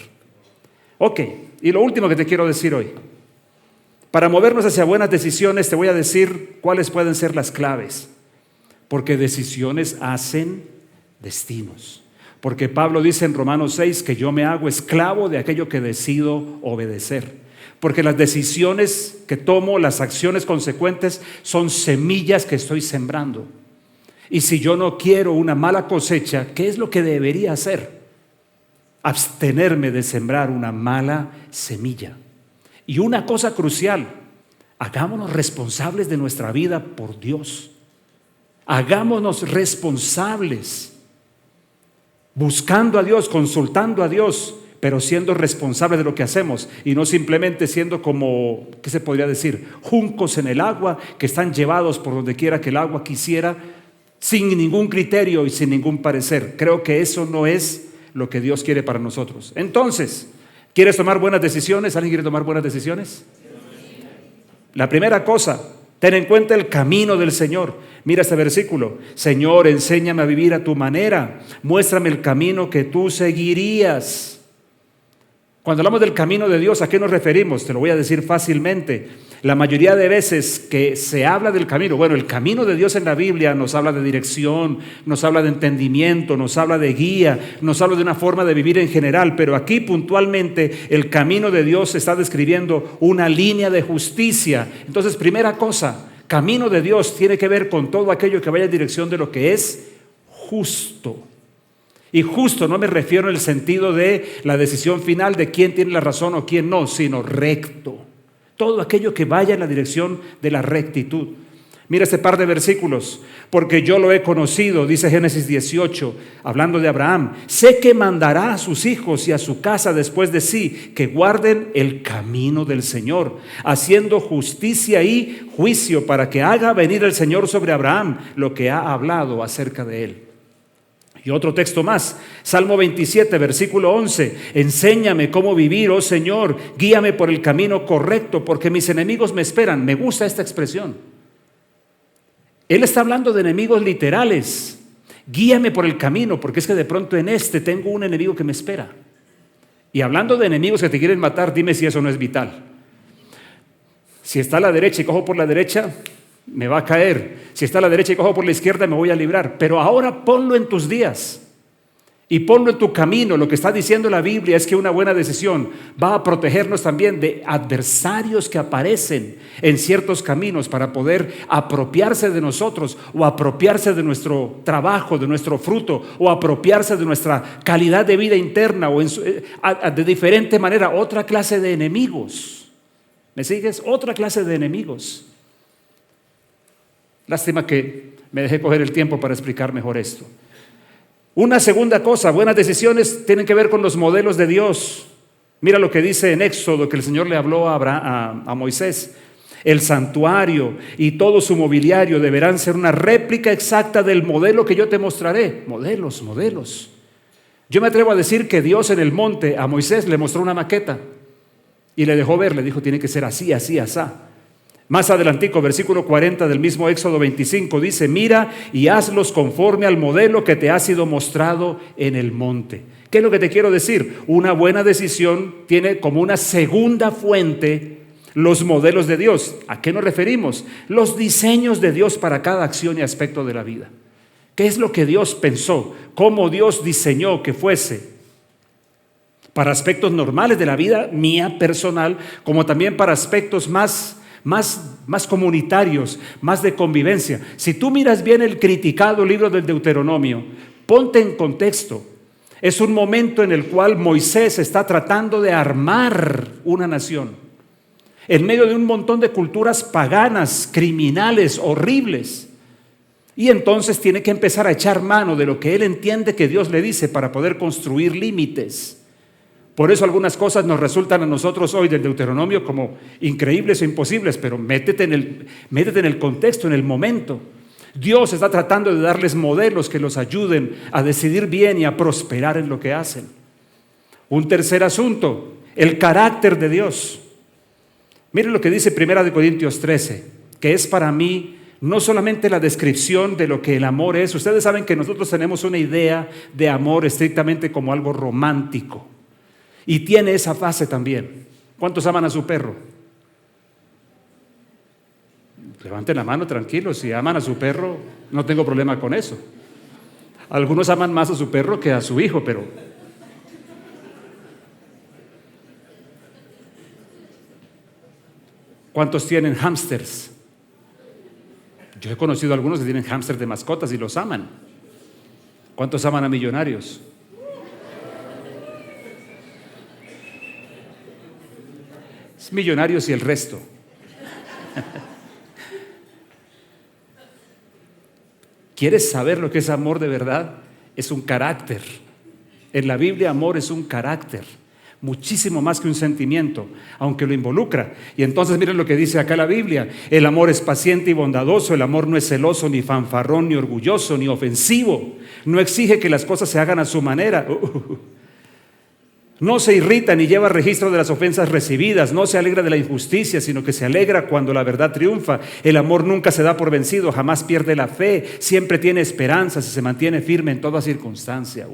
Ok, y lo último que te quiero decir hoy. Para movernos hacia buenas decisiones te voy a decir cuáles pueden ser las claves. Porque decisiones hacen destinos. Porque Pablo dice en Romanos 6 que yo me hago esclavo de aquello que decido obedecer. Porque las decisiones que tomo, las acciones consecuentes, son semillas que estoy sembrando. Y si yo no quiero una mala cosecha, ¿qué es lo que debería hacer? Abstenerme de sembrar una mala semilla. Y una cosa crucial, hagámonos responsables de nuestra vida por Dios. Hagámonos responsables, buscando a Dios, consultando a Dios, pero siendo responsables de lo que hacemos y no simplemente siendo como, ¿qué se podría decir? Juncos en el agua que están llevados por donde quiera que el agua quisiera, sin ningún criterio y sin ningún parecer. Creo que eso no es lo que Dios quiere para nosotros. Entonces, ¿quieres tomar buenas decisiones? ¿Alguien quiere tomar buenas decisiones? La primera cosa, ten en cuenta el camino del Señor. Mira este versículo. Señor, enséñame a vivir a tu manera. Muéstrame el camino que tú seguirías. Cuando hablamos del camino de Dios, ¿a qué nos referimos? Te lo voy a decir fácilmente. La mayoría de veces que se habla del camino, bueno, el camino de Dios en la Biblia nos habla de dirección, nos habla de entendimiento, nos habla de guía, nos habla de una forma de vivir en general, pero aquí puntualmente el camino de Dios está describiendo una línea de justicia. Entonces, primera cosa, camino de Dios tiene que ver con todo aquello que vaya en dirección de lo que es justo. Y justo no me refiero en el sentido de la decisión final de quién tiene la razón o quién no, sino recto. Todo aquello que vaya en la dirección de la rectitud. Mira este par de versículos. Porque yo lo he conocido, dice Génesis 18, hablando de Abraham. Sé que mandará a sus hijos y a su casa después de sí, que guarden el camino del Señor, haciendo justicia y juicio, para que haga venir el Señor sobre Abraham lo que ha hablado acerca de él. Y otro texto más, Salmo 27, versículo 11, enséñame cómo vivir, oh Señor, guíame por el camino correcto, porque mis enemigos me esperan. Me gusta esta expresión. Él está hablando de enemigos literales. Guíame por el camino, porque es que de pronto en tengo un enemigo que me espera. Y hablando de enemigos que te quieren matar, dime si eso no es vital. Si está a la derecha y cojo por la derecha, me va a caer. Si está a la derecha y cojo por la izquierda, me voy a librar. Pero ahora ponlo en tus días y ponlo en tu camino. Lo que está diciendo la Biblia es que una buena decisión va a protegernos también de adversarios que aparecen en ciertos caminos para poder apropiarse de nosotros o apropiarse de nuestro trabajo, de nuestro fruto, o apropiarse de nuestra calidad de vida interna o de diferente manera, otra clase de enemigos. ¿Me sigues? Otra clase de enemigos. Lástima que me dejé coger el tiempo para explicar mejor esto. Una segunda cosa, buenas decisiones tienen que ver con los modelos de Dios. Mira lo que dice en Éxodo, que el Señor le habló a Moisés. El santuario y todo su mobiliario deberán ser una réplica exacta del modelo que yo te mostraré. Modelos. Yo me atrevo a decir que Dios en el monte a Moisés le mostró una maqueta y le dejó ver, le dijo, tiene que ser así, así, asá. Más adelantico, versículo 40 del mismo Éxodo 25, dice, mira y hazlos conforme al modelo que te ha sido mostrado en el monte. ¿Qué es lo que te quiero decir? Una buena decisión tiene como una segunda fuente los modelos de Dios. ¿A qué nos referimos? Los diseños de Dios para cada acción y aspecto de la vida. ¿Qué es lo que Dios pensó? ¿Cómo Dios diseñó que fuese? Para aspectos normales de la vida mía personal, como también para aspectos más comunitarios, más de convivencia. Si tú miras bien el criticado libro del Deuteronomio, ponte en contexto. Es un momento en el cual Moisés está tratando de armar una nación en medio de un montón de culturas paganas, criminales, horribles. Y entonces tiene que empezar a echar mano de lo que él entiende que Dios le dice para poder construir límites. Por eso algunas cosas nos resultan a nosotros hoy del Deuteronomio como increíbles o imposibles, pero métete en el contexto, en el momento. Dios está tratando de darles modelos que los ayuden a decidir bien y a prosperar en lo que hacen. Un tercer asunto, el carácter de Dios. Miren lo que dice 1 Corintios 13, que es para mí no solamente la descripción de lo que el amor es. Ustedes saben que nosotros tenemos una idea de amor estrictamente como algo romántico. Y tiene esa fase también. ¿Cuántos aman a su perro? Levanten la mano tranquilos. Si aman a su perro, no tengo problema con eso. Algunos aman más a su perro que a su hijo, pero... ¿cuántos tienen hámsters? Yo he conocido a algunos que tienen hámsters de mascotas y los aman. ¿Cuántos aman a millonarios? Es millonarios y el resto. ¿Quieres saber lo que es amor de verdad? Es un carácter. En la Biblia amor es un carácter. Muchísimo más que un sentimiento, aunque lo involucra. Y entonces miren lo que dice acá la Biblia: el amor es paciente y bondadoso, el amor no es celoso, ni fanfarrón, ni orgulloso, ni ofensivo, no exige que las cosas se hagan a su manera, no se irrita ni lleva registro de las ofensas recibidas, no se alegra de la injusticia, sino que se alegra cuando la verdad triunfa. El amor nunca se da por vencido, jamás pierde la fe, siempre tiene esperanzas y se mantiene firme en toda circunstancia.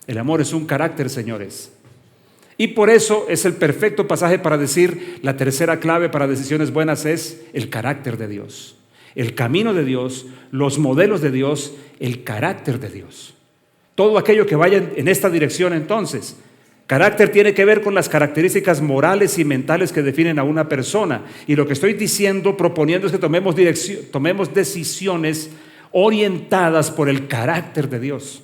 El amor es un carácter, señores. Y por eso es el perfecto pasaje para decir, la tercera clave para decisiones buenas es el carácter de Dios, el camino de Dios, los modelos de Dios, el carácter de Dios. Todo aquello que vaya en esta dirección entonces. Carácter tiene que ver con las características morales y mentales que definen a una persona. Y lo que estoy diciendo, proponiendo, es que tomemos decisiones orientadas por el carácter de Dios.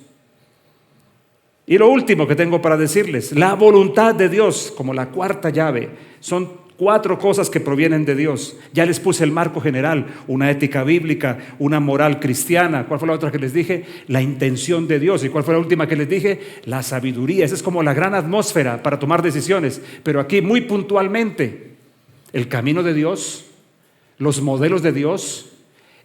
Y lo último que tengo para decirles, la voluntad de Dios, como la cuarta llave. Son 4 cosas que provienen de Dios. Ya les puse el marco general, una ética bíblica, una moral cristiana. ¿Cuál fue la otra que les dije? La intención de Dios. ¿Y cuál fue la última que les dije? La sabiduría. Esa es como la gran atmósfera para tomar decisiones. Pero aquí muy puntualmente, el camino de Dios, los modelos de Dios,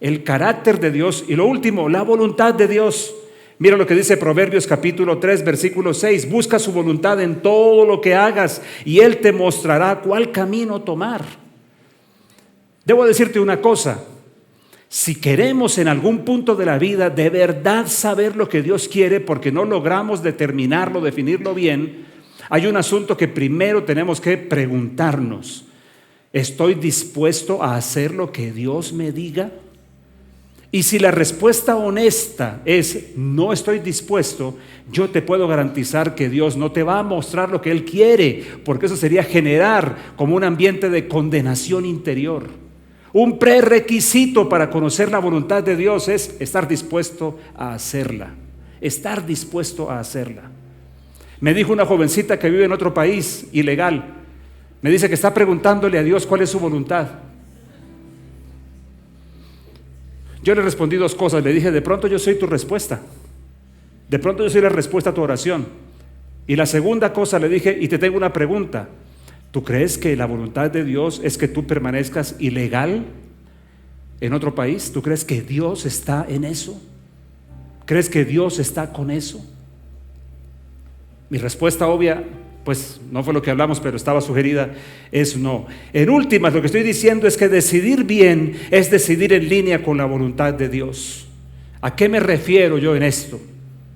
el carácter de Dios y lo último, la voluntad de Dios. Mira lo que dice Proverbios capítulo 3, versículo 6. Busca su voluntad en todo lo que hagas y Él te mostrará cuál camino tomar. Debo decirte una cosa. Si queremos en algún punto de la vida de verdad saber lo que Dios quiere, porque no logramos determinarlo, definirlo bien, hay un asunto que primero tenemos que preguntarnos. ¿Estoy dispuesto a hacer lo que Dios me diga? Y si la respuesta honesta es no estoy dispuesto, yo te puedo garantizar que Dios no te va a mostrar lo que Él quiere, porque eso sería generar como un ambiente de condenación interior. Un prerequisito para conocer la voluntad de Dios es estar dispuesto a hacerla. Estar dispuesto a hacerla. Me dijo una jovencita que vive en otro país ilegal, me dice que está preguntándole a Dios cuál es su voluntad. Yo le respondí 2 cosas, le dije, de pronto yo soy tu respuesta, de pronto yo soy la respuesta a tu oración. Y la segunda cosa le dije, y te tengo una pregunta, ¿tú crees que la voluntad de Dios es que tú permanezcas ilegal en otro país? ¿Tú crees que Dios está en eso? ¿Crees que Dios está con eso? Mi respuesta obvia, pues no fue lo que hablamos, pero estaba sugerida, es no. En últimas, lo que estoy diciendo es que decidir bien es decidir en línea con la voluntad de Dios. ¿A qué me refiero yo en esto?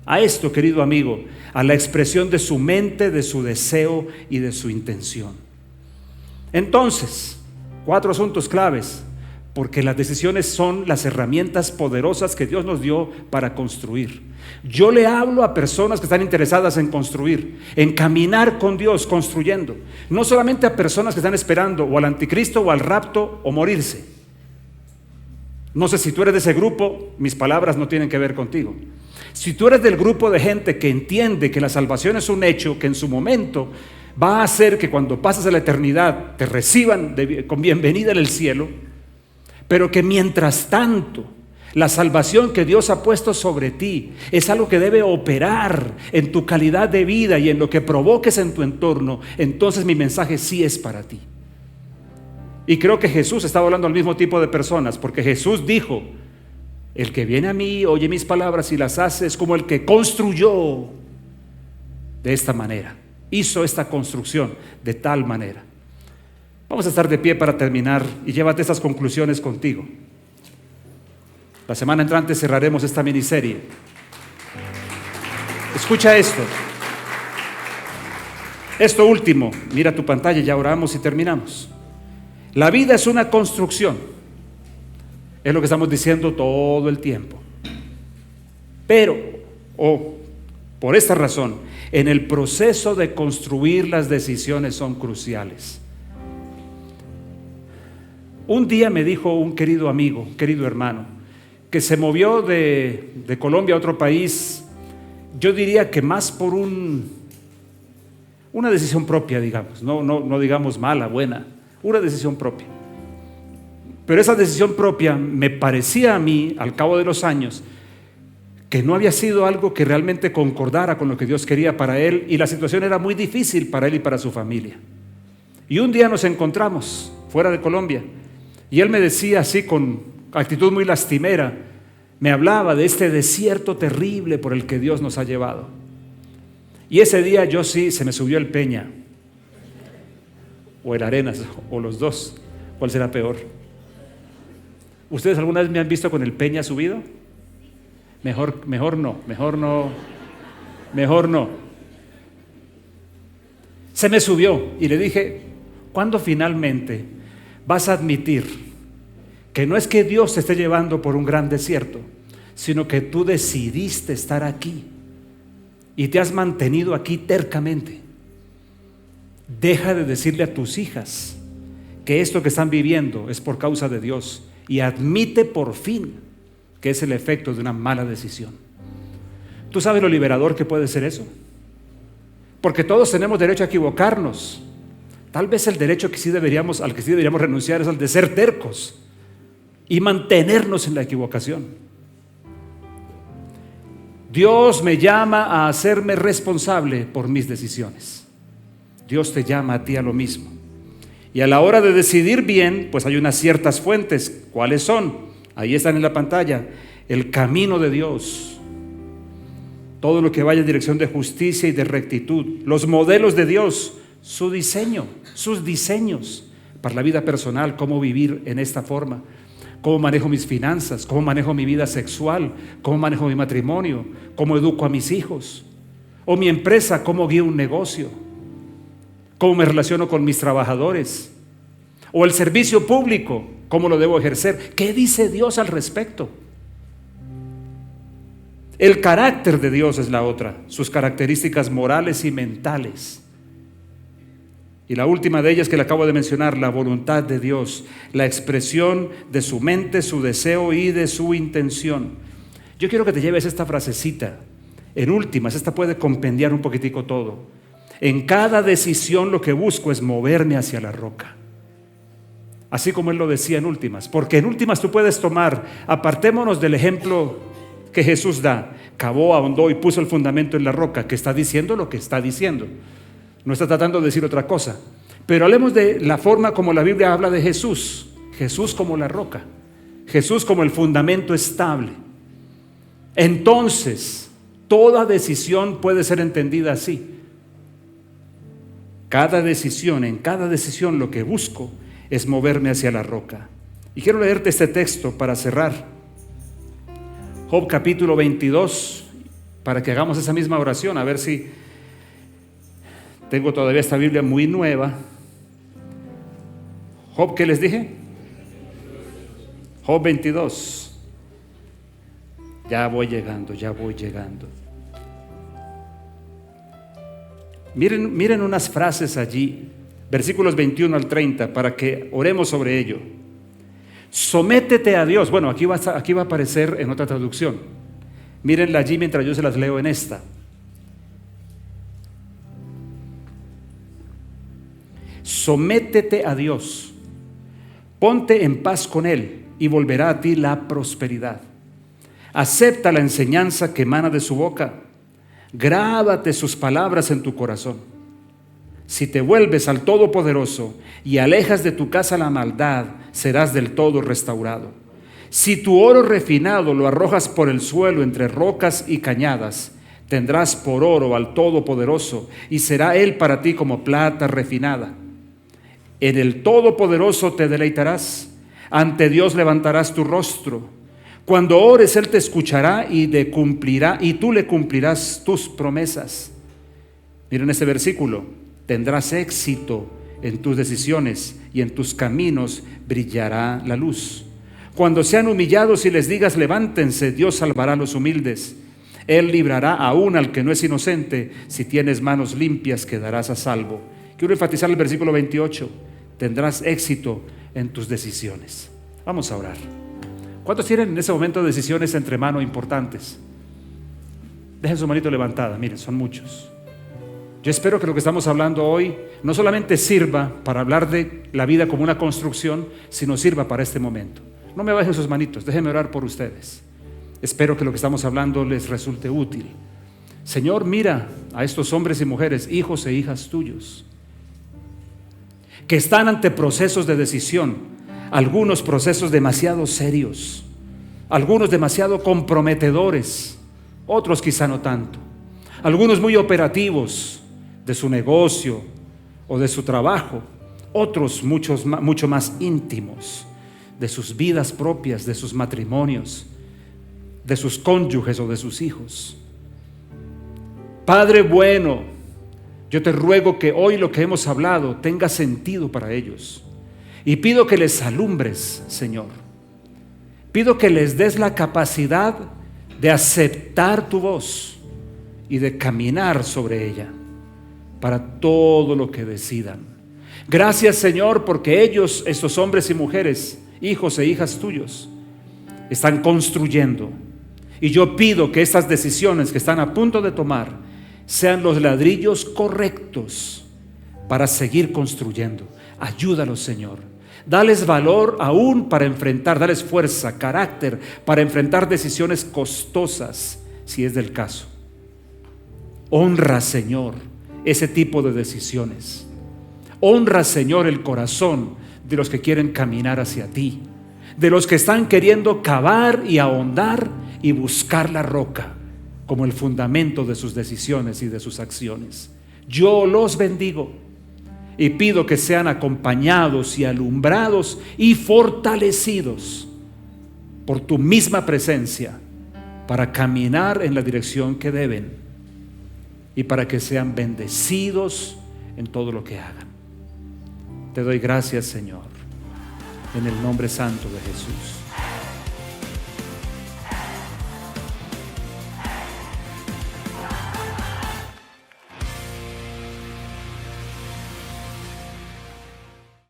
A esto, querido amigo, a la expresión de su mente, de su deseo y de su intención. Entonces, 4 asuntos claves, porque las decisiones son las herramientas poderosas que Dios nos dio para construir. Yo le hablo a personas que están interesadas en construir, en caminar con Dios, construyendo. No solamente a personas que están esperando o al anticristo o al rapto o morirse. No sé si tú eres de ese grupo, mis palabras no tienen que ver contigo. Si tú eres del grupo de gente que entiende que la salvación es un hecho, que en su momento va a hacer que cuando pases a la eternidad te reciban con bienvenida en el cielo, pero que mientras tanto La salvación que Dios ha puesto sobre ti es algo que debe operar en tu calidad de vida y en lo que provoques en tu entorno. Entonces mi mensaje sí es para ti. Y creo que Jesús estaba hablando al mismo tipo de personas, porque Jesús dijo: el que viene a mí, oye mis palabras y las hace, es como el que construyó de esta manera, hizo esta construcción de tal manera. Vamos a estar de pie para terminar y llévate estas conclusiones contigo. La semana entrante cerraremos esta miniserie. Escucha esto. Esto último, mira tu pantalla, ya oramos y terminamos. La vida es una construcción. Es lo que estamos diciendo todo el tiempo. Pero, por esta razón, en el proceso de construir las decisiones son cruciales. Un día me dijo un querido amigo, querido hermano, que se movió de Colombia a otro país, yo diría que más por una decisión propia, digamos, no digamos mala, buena, una decisión propia. Pero esa decisión propia me parecía a mí, al cabo de los años, que no había sido algo que realmente concordara con lo que Dios quería para él, y la situación era muy difícil para él y para su familia. Y un día nos encontramos fuera de Colombia, y él me decía así con actitud muy lastimera, me hablaba de este desierto terrible por el que Dios nos ha llevado. Y ese día yo sí, se me subió el Peña, o el Arenas, o los dos. ¿Cuál será peor? ¿Ustedes alguna vez me han visto con el Peña subido? Mejor no. Se me subió y le dije: ¿cuándo finalmente vas a admitir que no es que Dios te esté llevando por un gran desierto, sino que tú decidiste estar aquí y te has mantenido aquí tercamente? Deja de decirle a tus hijas que esto que están viviendo es por causa de Dios, y admite por fin que es el efecto de una mala decisión. ¿Tú sabes lo liberador que puede ser eso? Porque todos tenemos derecho a equivocarnos. Tal vez el derecho al que sí deberíamos renunciar es al de ser tercos y mantenernos en la equivocación. Dios me llama a hacerme responsable por mis decisiones. Dios te llama a ti a lo mismo. Y a la hora de decidir bien, pues hay unas ciertas fuentes. ¿Cuáles son? Ahí están en la pantalla. El camino de Dios, todo lo que vaya en dirección de justicia y de rectitud, los modelos de Dios, su diseño, sus diseños para la vida personal, cómo vivir en esta forma, cómo manejo mis finanzas, cómo manejo mi vida sexual, cómo manejo mi matrimonio, cómo educo a mis hijos, o mi empresa, cómo guío un negocio, cómo me relaciono con mis trabajadores, o el servicio público, cómo lo debo ejercer. ¿Qué dice Dios al respecto? El carácter de Dios es la otra, sus características morales y mentales. Y la última de ellas que le acabo de mencionar, la voluntad de Dios, la expresión de su mente, su deseo y de su intención. Yo quiero que te lleves esta frasecita. En últimas, esta puede compendiar un poquitico todo. En cada decisión lo que busco es moverme hacia la roca. Así como él lo decía en últimas. Porque en últimas tú puedes tomar, apartémonos del ejemplo que Jesús da. Cavó, ahondó y puso el fundamento en la roca, que está diciendo lo que está diciendo. No está tratando de decir otra cosa. Pero hablemos de la forma como la Biblia habla de Jesús. Jesús como la roca. Jesús como el fundamento estable. Entonces, toda decisión puede ser entendida así. En cada decisión lo que busco es moverme hacia la roca. Y quiero leerte este texto para cerrar. Job capítulo 22, para que hagamos esa misma oración, a ver si tengo todavía esta Biblia muy nueva. Job, ¿qué les dije? Job 22. Ya voy llegando. Miren unas frases allí, versículos 21 al 30, para que oremos sobre ello. Sométete a Dios. Bueno, aquí va a aparecer en otra traducción. Mírenla allí mientras yo se las leo en esta. Sométete a Dios, ponte en paz con Él y volverá a ti la prosperidad. Acepta la enseñanza que emana de su boca. Grábate sus palabras en tu corazón. Si te vuelves al Todopoderoso y alejas de tu casa la maldad, serás del todo restaurado. Si tu oro refinado lo arrojas por el suelo entre rocas y cañadas, tendrás por oro al Todopoderoso y será Él para ti como plata refinada. En el Todopoderoso te deleitarás, ante Dios levantarás tu rostro. Cuando ores, Él te escuchará y tú le cumplirás tus promesas. Miren este versículo: tendrás éxito en tus decisiones y en tus caminos brillará la luz. Cuando sean humillados y les digas levántense, Dios salvará a los humildes. Él librará aún al que no es inocente. Si tienes manos limpias, quedarás a salvo. Quiero enfatizar el versículo 28. Tendrás éxito en tus decisiones. Vamos a orar. ¿Cuántos tienen en ese momento decisiones entre mano importantes? Dejen su manito levantada. Miren, son muchos. Yo espero que lo que estamos hablando hoy no solamente sirva para hablar de la vida como una construcción, sino sirva para este momento. No me bajen sus manitos, déjenme orar por ustedes. Espero que lo que estamos hablando les resulte útil. Señor, mira a estos hombres y mujeres, hijos e hijas tuyos, que están ante procesos de decisión, algunos procesos demasiado serios, algunos demasiado comprometedores, otros quizá no tanto, algunos muy operativos de su negocio o de su trabajo, otros mucho más íntimos, de sus vidas propias, de sus matrimonios, de sus cónyuges o de sus hijos. Padre bueno, yo te ruego que hoy lo que hemos hablado tenga sentido para ellos, y pido que les alumbres, Señor. Pido que les des la capacidad de aceptar tu voz y de caminar sobre ella para todo lo que decidan. Gracias, Señor, porque ellos, estos hombres y mujeres, hijos e hijas tuyos, están construyendo. Y yo pido que estas decisiones que están a punto de tomar sean los ladrillos correctos para seguir construyendo. Ayúdalos, Señor. Dales valor aún para enfrentar, dales fuerza, carácter para enfrentar decisiones costosas, si es del caso. Honra, Señor, ese tipo de decisiones. Honra, Señor, el corazón de los que quieren caminar hacia ti, de los que están queriendo cavar y ahondar y buscar la roca como el fundamento de sus decisiones y de sus acciones. Yo los bendigo y pido que sean acompañados y alumbrados y fortalecidos por tu misma presencia para caminar en la dirección que deben y para que sean bendecidos en todo lo que hagan. Te doy gracias, Señor, en el nombre santo de Jesús.